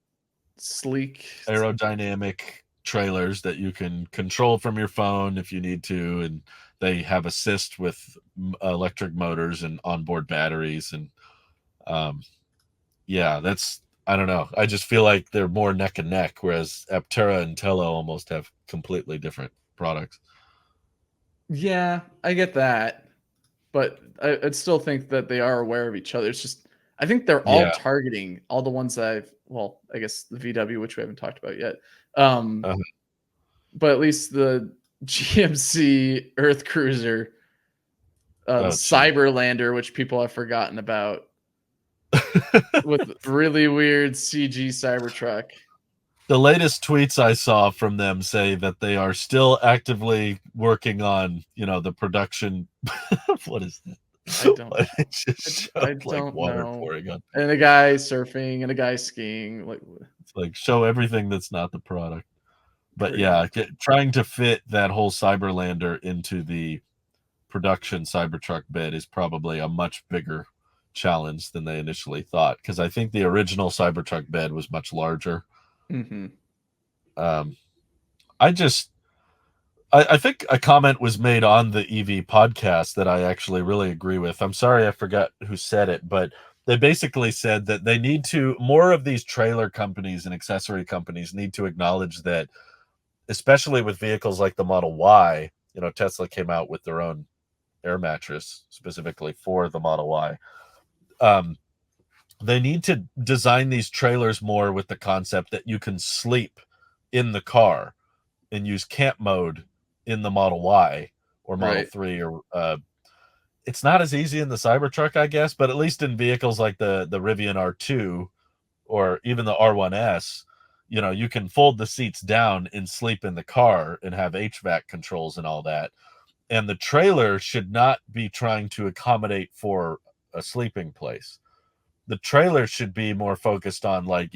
sleek. aerodynamic trailers that you can control from your phone if you need to, and they have assist with electric motors and onboard batteries, and um, yeah, that's, I don't know. I just feel like they're more neck and neck, whereas Aptera and Tello almost have completely different products. Yeah, I get that, but I'd still think that they are aware of each other. It's just I think they're all Yeah. targeting all the ones that I guess the VW, which we haven't talked about yet. Um, Uh, but at least the GMC Earth Cruiser, the oh, gee. Cyberlander, which people have forgotten about, with really weird CG Cybertruck. The latest tweets I saw from them say that they are still actively working on, the production. What is that? I don't Why they know. just I showed like don't water know. pouring on. And a guy surfing and a guy skiing, like It's like, show everything that's not the product. But pretty yeah, much. trying to fit that whole Cyberlander into the production Cybertruck bed is probably a much bigger challenge than they initially thought, because I think the original Cybertruck bed was much larger. Mhm. Um, I just I think a comment was made on the EV podcast that I actually really agree with. I'm sorry I forgot who said it, but they basically said that they need to, more of these trailer companies and accessory companies need to acknowledge that, especially with vehicles like the Model Y, Tesla came out with their own air mattress specifically for the Model Y. Um, they need to design these trailers more with the concept that you can sleep in the car and use camp mode in the Model Y or Model Right. 3, or it's not as easy in the Cybertruck, I guess, but at least in vehicles like the Rivian R2 or even the R1S, you can fold the seats down and sleep in the car and have HVAC controls and all that. And the trailer should not be trying to accommodate for a sleeping place. The trailer should be more focused on, like,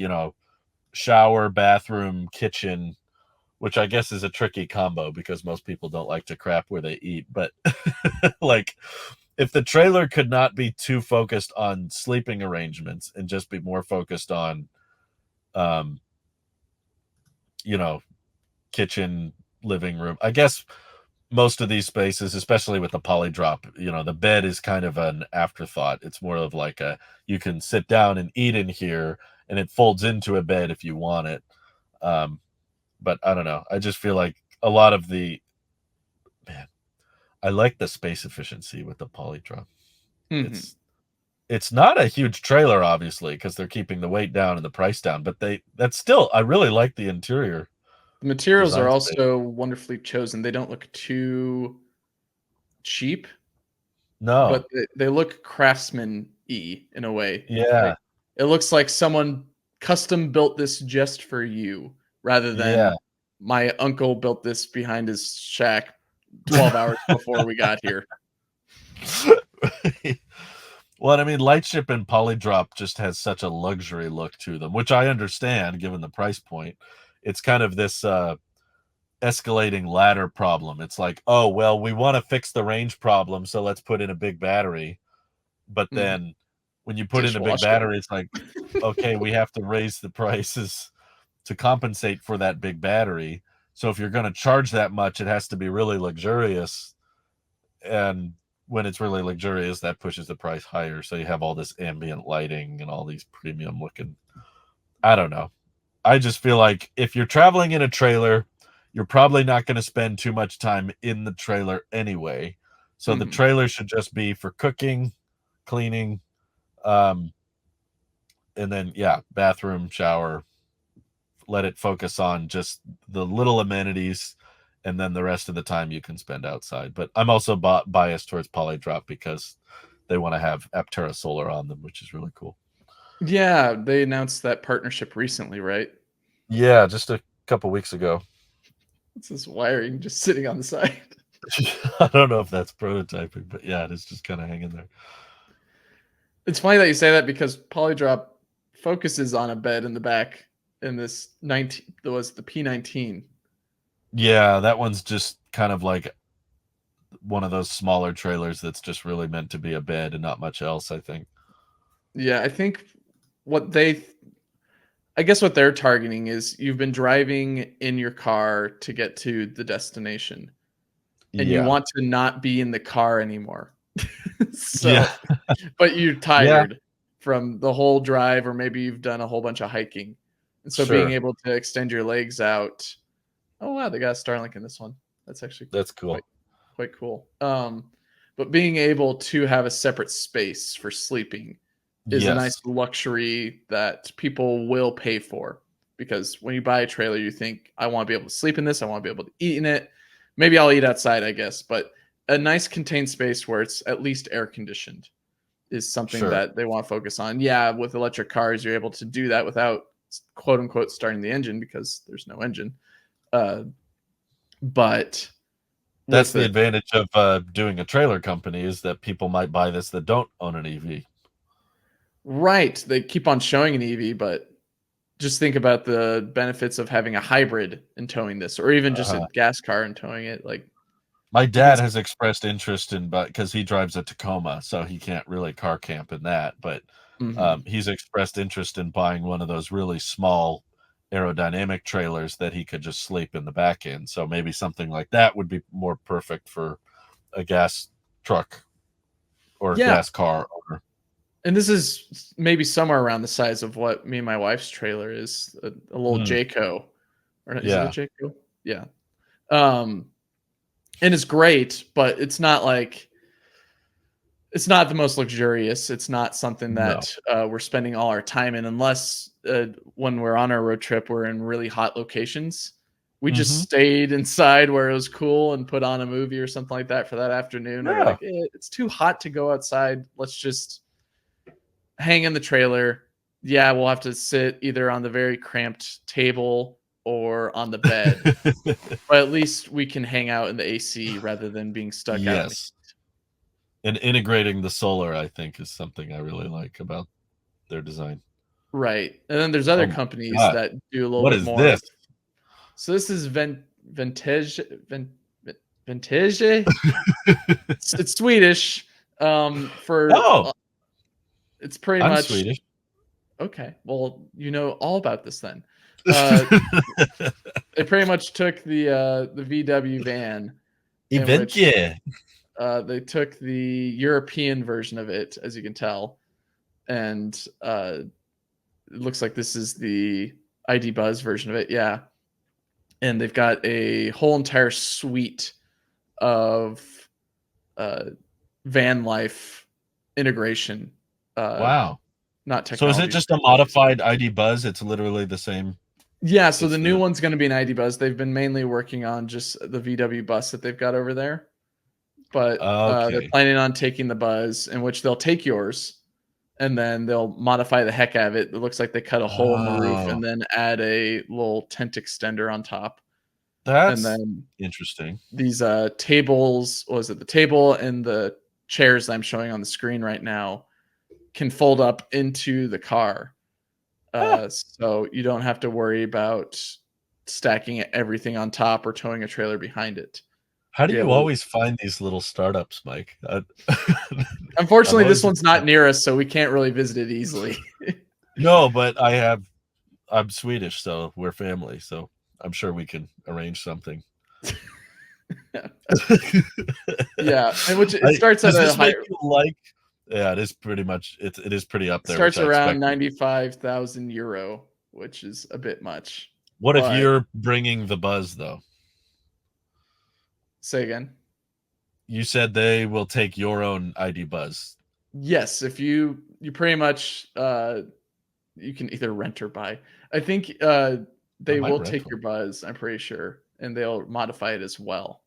shower, bathroom, kitchen, which I guess is a tricky combo because most people don't like to crap where they eat. But like, if the trailer could not be too focused on sleeping arrangements and just be more focused on, um, you know, kitchen, living room. I guess most of these spaces, especially with the poly drop, the bed is kind of an afterthought. It's more of like you can sit down and eat in here, and it folds into a bed if you want it. Um, but I don't know. I just feel like a lot of man, I like the space efficiency with the poly drop. Mhm. It's not a huge trailer, obviously, because they're keeping the weight down and the price down, but that's still, I really like the interior The materials are design space. also wonderfully chosen. They don't look too cheap, but No. they look craftsman-y in a way. Yeah. Like, it looks like someone custom built this just for you, rather Yeah. than my uncle built this behind his shack 12 hours before we got here. Well, I mean, Lightship and Polydrop just has such a luxury look to them, which I understand given the price point. It's kind of this escalating ladder problem. It's like, oh, well, we want to fix the range problem, so let's put in a big battery. But Mhm. then when you put in a big Dishwasher. battery, it's like, okay, we have to raise the prices to compensate for that big battery. So if you're going to charge that much, it has to be really luxurious. And when it's really luxurious, that pushes the price higher. So you have all this ambient lighting and all these premium looking. I don't know. I just feel like if you're traveling in a trailer, you're probably not going to spend too much time in the trailer anyway. So the Mhm. trailer should just be for cooking, cleaning, um, and then yeah, bathroom, shower. Let it focus on just the little amenities, and then the rest of the time you can spend outside. But I'm also biased towards Polydrop because they want to have Aptera Solar on them, which is really cool. Yeah, they announced that partnership recently, right? Yeah, just a couple weeks ago. It's this wiring just sitting on the side. I don't know if that's prototyping, but yeah, it is just kind of hanging there. It's funny that you say that because Polydrop focuses on a bed in the back in this 19 that was the P19. Yeah, that one's just kind of like one of those smaller trailers that's just really meant to be a bed and not much else, I think. Yeah, I think what they I guess what they're targeting is you've been driving in your car to get to the destination and you Yeah. want to not be in the car anymore. Yeah. So, but you're Yeah. tired from the whole drive, or maybe you've done a whole bunch of hiking. And so being Sure. able to extend your legs out. Oh wow, they got a Starlink in this one. That's actually That's quite cool. quite cool. But being able to have a separate space for sleeping is a nice Yes. luxury that people will pay for, because when you buy a trailer, you think, I want to be able to sleep in this, I want to be able to eat in it. Maybe I'll eat outside, I guess, but a nice contained space where it's at least air conditioned is something Sure. that they want to focus on. Yeah, with electric cars, you're able to do that without quote unquote starting the engine because there's no engine. Uh, but That's with the it, advantage of doing a trailer company is that people might buy this that don't own an EV. right, they keep on showing an EV, but just think about the benefits of having a hybrid and towing this, or even just a Uh, gas car and towing it. Like my you can, dad has expressed interest in, but because he drives a Tacoma, so he can't really car camp in that. But mhm. he's expressed interest in buying one of those really small aerodynamic trailers that he could just sleep in the back in. So maybe something like that would be more perfect for a gas truck or Yeah, gas car owner. and this is maybe somewhere around the size of what me and my wife's trailer is, a little Mm, Jayco, or is it a yeah. Jayco? Yeah. Um, and it's great, but it's not the most luxurious. It's not something No. that we're spending all our time in, unless when we're on our road trip, we're in really hot locations. We just Hmm. stayed inside where it was cool and put on a movie or something like that for that afternoon. Or Yeah. like, it's too hot to go outside. Let's just hang in the trailer. Yeah, we'll have to sit either on the very cramped table or on the bed, but at least we can hang out in the AC rather than being stuck out in the. Yes. And integrating the solar, I think, is something I really like about their design. Right. And then there's Oh other my companies god. that do a little What bit is more. this? So this is Vintage Vintage. It's Swedish. For Oh, it's pretty I'm much Swedish. okay. Well, you know all about this then. Uh, they pretty much took the VW van, in Event, which yeah. they took the European version of it, as you can tell, and it looks like this is the ID Buzz version of it. Yeah, and they've got a whole entire suite of uh, van life integration. Uh, Wow. not So is it technology, just a technologies. modified ID Buzz? It's literally the same. Yeah, so It's the new the one's going to be an ID Buzz. They've been mainly working on just the VW bus that they've got over there, but they're okay. planning on taking the Buzz, in which they'll take yours and then they'll modify the heck out of it. It looks like they cut a hole in the roof Oh, and then add a little tent extender on top. And that's then interesting. these tables, what was it? The table and the chairs that I'm showing on the screen right now can fold up into the car. Huh. So you don't have to worry about stacking everything on top or towing a trailer behind it. How do You're you able to. always find these little startups, Mike? I'm Unfortunately, this always one's not near us, so we can't really visit it easily. no, but I'm Swedish, so we're family, so I'm sure we can arrange something. Yeah, and which it starts at Does a this make higher. you like? Yeah, it is pretty much. It is pretty up It there, which starts I around expected. 95,000 euro, which is a bit much. What if But you're bringing the buzz though? say again. You said they will take your own ID buzz. Yes, if you pretty much you can either rent or buy. I think I they might will rent take one. your Buzz, I'm pretty sure, and they'll modify it as well.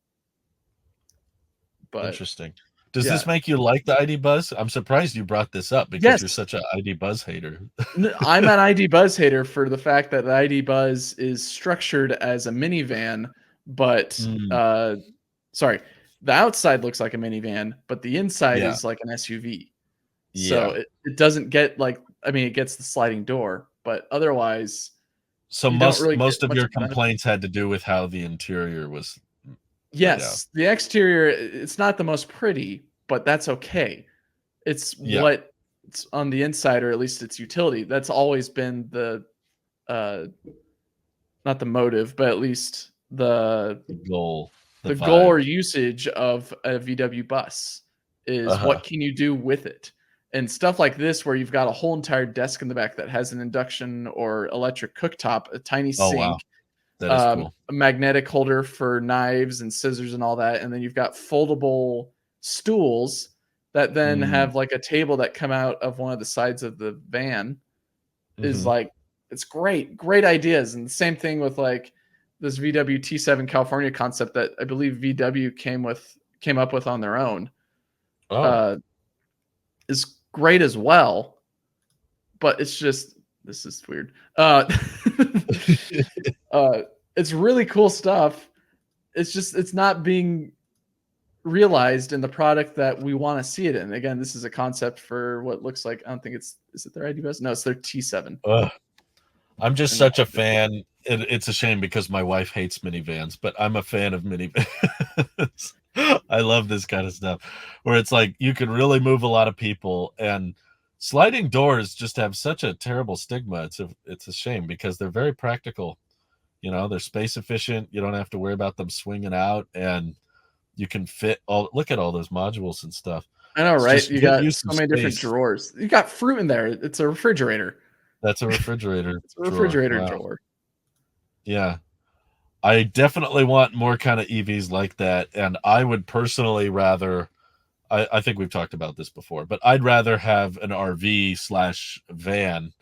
But Interesting. Does this yeah, make you like the ID buzz? I'm surprised you brought this up because you're yes, such an ID buzz hater. I'm an ID Buzz hater for the fact that the ID Buzz is structured as a minivan, but Mm, sorry, the outside looks like a minivan, but the inside yeah, is like an SUV. So yeah. it doesn't get like, I mean, it gets the sliding door, but otherwise So you don't most really get most of much your of a benefit. complaints had to do with how the interior was laid out. Yes, the exterior, it's not the most pretty, but that's okay. It's Yeah, what's on the inside, or at least its utility. That's always been the uh not the motive, but at least the goal, the the goal vibe. or usage of a VW bus is Uh-huh. what can you do with it? And stuff like this, where you've got a whole entire desk in the back that has an induction or electric cooktop, a tiny Oh wow, sink, that is cool. a magnetic holder for knives and scissors and all that, and then you've got foldable stools that then Mm, have like a table that come out of one of the sides of the van. Is mhm. like, it's great ideas. And the same thing with like this VW T7 California concept that I believe VW came up with on their own, Oh, uh, is great as well. But it's just, this is weird. Uh, it's really cool stuff. It's just, it's not being realized in the product that we want to see it in. Again, this is a concept for what looks like, I don't think it's, is it their ID Buzz? No, it's their T7. ugh. I'm just And such a fan. It's a shame because my wife hates minivans, but I'm a fan of minivans. I love this kind of stuff where it's like you can really move a lot of people, and sliding doors just have such a terrible stigma. It's a shame because they're very practical. You know, they're space efficient. You don't have to worry about them swinging out, and you can fit all. Look at all those modules and stuff. I know, It's right? just You good got use so of many different space. drawers. You got fruit in there. It's a refrigerator. That's a refrigerator It's a drawer. refrigerator Wow. drawer. Yeah. I definitely want more kind of EVs like that. And I would personally rather, I think we've talked about this before, but I'd rather have an RV slash van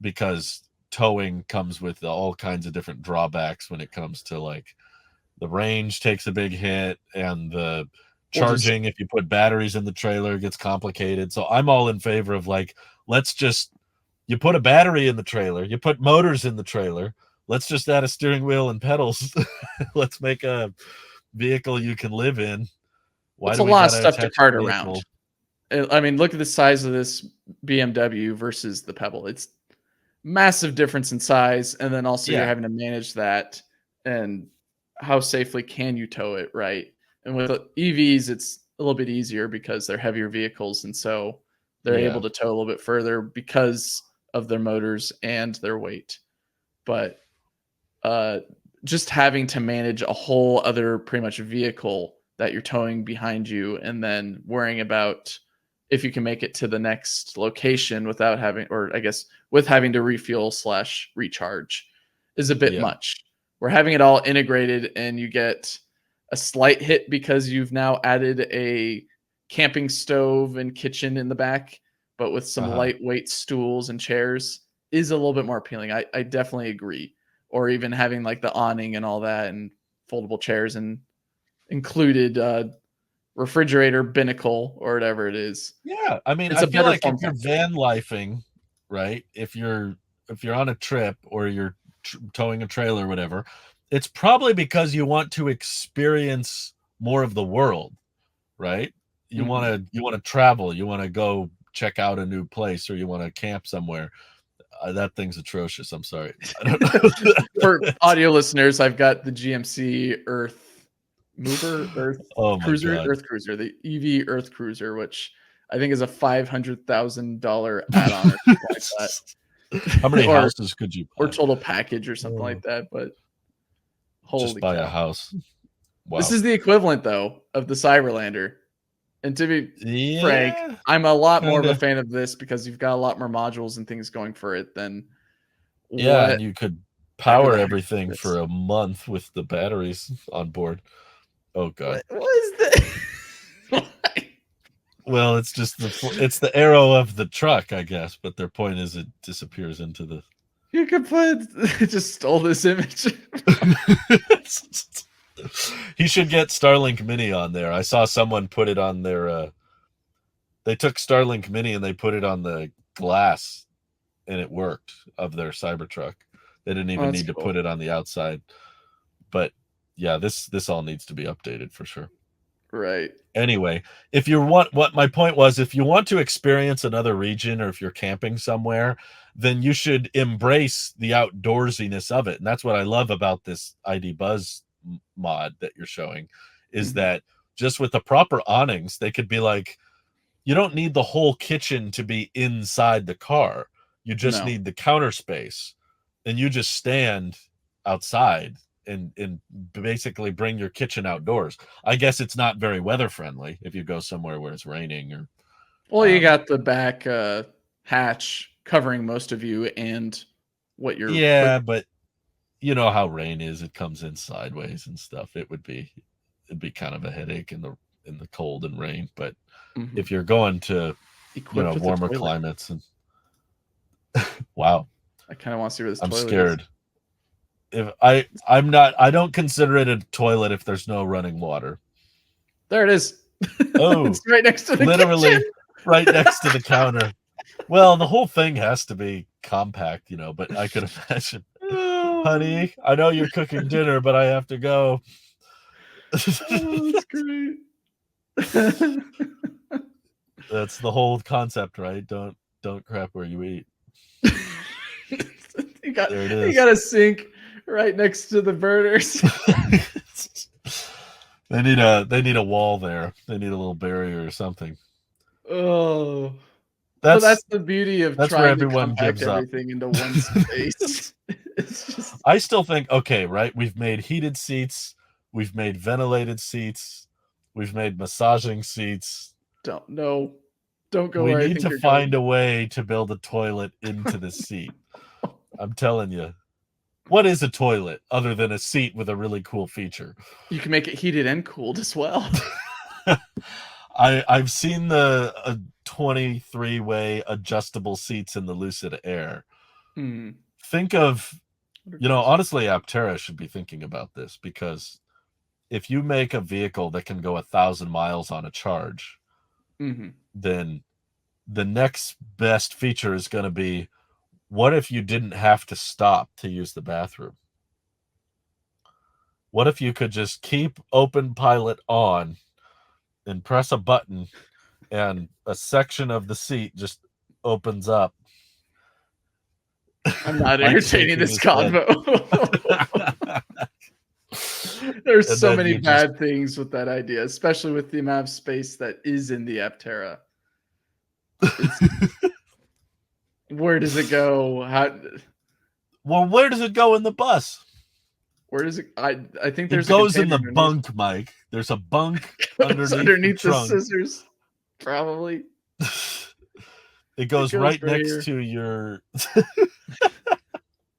because towing comes with all kinds of different drawbacks when it comes to like the range takes a big hit and the Well, just charging, if you put batteries in the trailer, gets complicated. So I'm all in favor of like, let's just, you put a battery in the trailer, you put motors in the trailer, let's just add a steering wheel and pedals. Let's make a vehicle you can live in. Why it's do a we lot of got to stuff to attach a cart around. vehicle? I mean, look at the size of this BMW versus the Pebble. It's massive difference in size, and then also you're Yeah, having to manage that, and how safely can you tow it, right? And with EVs, it's a little bit easier because they're heavier vehicles, and so they're yeah, able to tow a little bit further because of their motors and their weight. But uh, just having to manage a whole other pretty much vehicle that you're towing behind you, and then worrying about if you can make it to the next location without having, or I guess with having to refuel slash recharge, is a bit Yeah. much. We're having it all integrated, and you get a slight hit because you've now added a camping stove and kitchen in the back, but with some Uh-huh. lightweight stools and chairs is a little bit more appealing. I definitely agree. Or even having like the awning and all that, and foldable chairs and included refrigerator binnacle or whatever it is. Yeah, I mean, It's I a feel better like if form you're factor. van lifing, right? If you're on a trip or you're towing a trailer or whatever, it's probably because you want to experience more of the world, right? Mhm. You want to travel, you want to go check out a new place, or you want to camp somewhere. That thing's atrocious. I'm sorry. I don't For know. audio listeners, I've got the GMC Oh my god. Earth Cruiser, the EV Earth Cruiser, which I think is a $500,000 add-on or something like How that, many houses could you or buy? total package or something Oh, like that. But just holy buy a cow, house. this Wow. is the equivalent though of the Cyberlander. And to be frank, Yeah, I'm a lot more of a kinda. fan of this because you've got a lot more modules and things going for it than Yeah, what and you could ever power the heck is everything this? for a month with the batteries on board. Oh god. What is this? Well, it's the arrow of the truck, I guess, but their point is it disappears into the You could put just stole this image. He should get Starlink Mini on there. I saw someone put it on their they took Starlink Mini and they put it on the glass and it worked of their Cybertruck. They didn't Oh, even that's need to put cool. it on the outside. But yeah, this all needs to be updated for sure. Right. Anyway, if you want, what my point was, if you want to experience another region or if you're camping somewhere, then you should embrace the outdoorsiness of it. And that's what I love about this ID Buzz mod that you're showing, is Mhm. that just with the proper awnings, they could be like, you don't need the whole kitchen to be inside the car. You just No. need the counter space, and you just stand outside and basically bring your kitchen outdoors. I guess it's not very weather friendly if you go somewhere where it's raining or Well, you um got the back hatch covering most of you and what you're put. yeah, but you know how rain is, it comes in sideways and stuff. It'd be kind of a headache in the cold and rain, but Mhm. if you're going to, Equipped with a warmer toilet. climates and wow, I kind of want to see where this I'm toilet is. scared. If I don't consider it a toilet if there's no running water. There it is. Oh, It's right next to the kitchen. literally right next to the counter. Well, the whole thing has to be compact, but I could imagine, Oh, honey, I know you're cooking dinner, but I have to go. oh, that's great. That's the whole concept, right? Don't crap where you eat. you got There it you is. got a sink right next to the burners. They need a wall there. They need a little barrier or something. Oh, but That's that's the beauty of that's where trying to everyone compact gives up. everything into one space. It's just I still think, okay, right? We've made heated seats, we've made ventilated seats, we've made massaging seats. don't know. Don't go We where I need think to you're find going. a way to build a toilet into the seat. I'm telling you. What is a toilet other than a seat with a really cool feature? You can make it heated and cooled as well. I've seen the 23-way adjustable seats in the Lucid Air. Hmm. Think of, What are those? honestly, Aptera should be thinking about this, because if you make a vehicle that can go 1,000 miles on a charge, Mhm. then the next best feature is going to be, what if you didn't have to stop to use the bathroom? What if you could just keep Open Pilot on and press a button and a section of the seat just opens up I'm not like entertaining shaking this his head. convo. There's And so then many you just bad things with that idea, especially with the amount of space that is in the Aptera. It's where does it go? How well, where does it go in the bus? Where does it? I think It there's a goes in container the underneath. bunk, Mike. There's a bunk It's underneath the underneath the trunk. scissors. Probably. It goes goes right right next here. to your.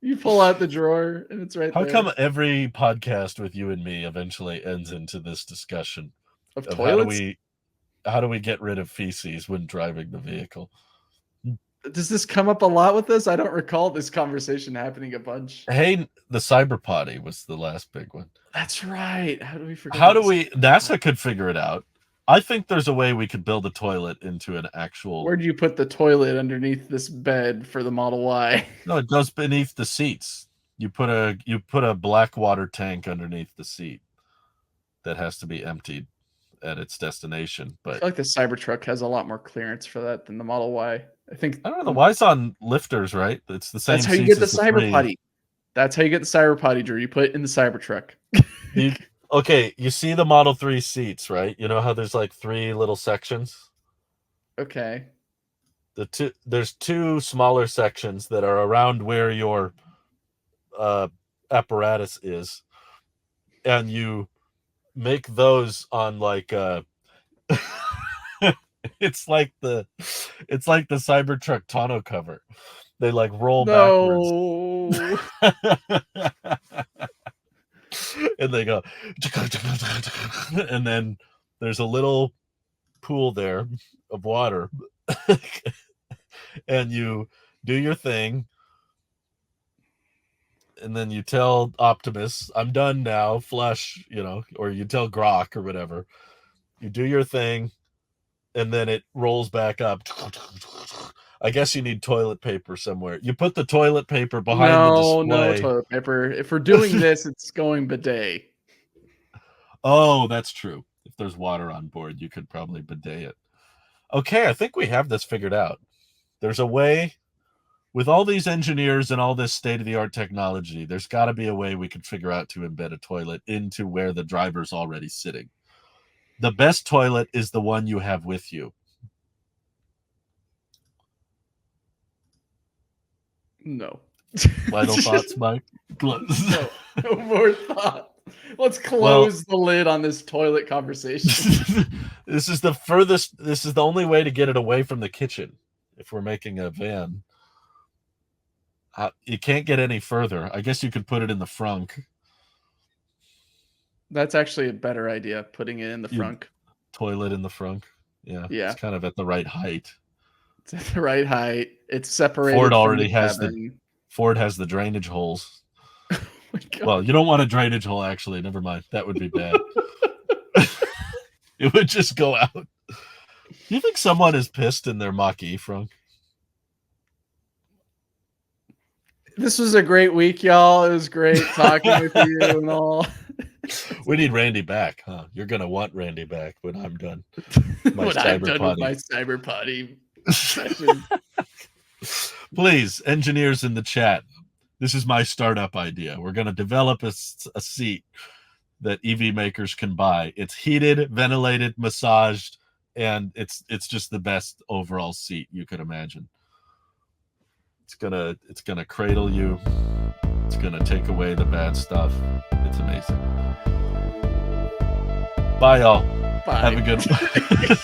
You pull out the drawer and it's right How there. come every podcast with you and me eventually ends into this discussion Of of toilets? how do we get rid of feces when driving the vehicle? Does this come up a lot with this? I don't recall this conversation happening a bunch. Hey, the cyber potty was the last big one. That's right. How do we forget? How about do we? NASA could figure it out. I think there's a way we could build a toilet into an actual. Where do you put the toilet underneath this bed for the Model Y? No, it goes beneath the seats. You put a black water tank underneath the seat that has to be emptied at its destination. I But feel like the Cybertruck has a lot more clearance for that than the Model Y. I think I don't know. The Y's on lifters, right? It's the same that's how you seats get the as the Cyber 3. Potty. That's how you get the Cyber Potty, Drew. You put it in the Cybertruck. Okay, you see the Model 3 seats, right? You know how there's like 3 little sections? Okay. There's 2 smaller sections that are around where your apparatus is, and you make those on like it's like the Cybertruck tonneau cover. They like roll backwards. No. And they go and then there's a little pool there of water. And you do your thing, and then you tell Optimus, I'm done now, flush, or you tell Grok or whatever. You do your thing, and then it rolls back up. I guess you need toilet paper somewhere. You put the toilet paper behind the display. No toilet paper. If we're doing this, it's going bidet. Oh, that's true. If there's water on board, you could probably bidet it. Okay, I think we have this figured out. There's a way, with all these engineers and all this state-of-the-art technology, there's got to be a way we could figure out to embed a toilet into where the driver's already sitting. The best toilet is the one you have with you. No. Final thoughts, Mike? No more thought. Let's close the lid on this toilet conversation. This is the only way to get it away from the kitchen if we're making a van. You can't get any further. I guess you could put it in the frunk. That's actually a better idea, putting it in the frunk. Toilet in the frunk. Yeah. Yeah. It's kind of at the right height. It's at the right height. It's separated. Ford has the drainage holes. Oh my God. Well, you don't want a drainage hole, actually. Never mind. That would be bad. It would just go out. Do you think someone is pissed in their Mach-E frunk? This was a great week, y'all. It was great talking with you and all. We need Randy back, huh? You're going to want Randy back when I'm done. When I'm done with my cyber potty session. Please, engineers in the chat, this is my startup idea. We're going to develop a seat that EV makers can buy. It's heated, ventilated, massaged, and it's just the best overall seat you could imagine. It's gonna cradle you. It's gonna take away the bad stuff. It's amazing. Bye, y'all. Bye. Have a good one.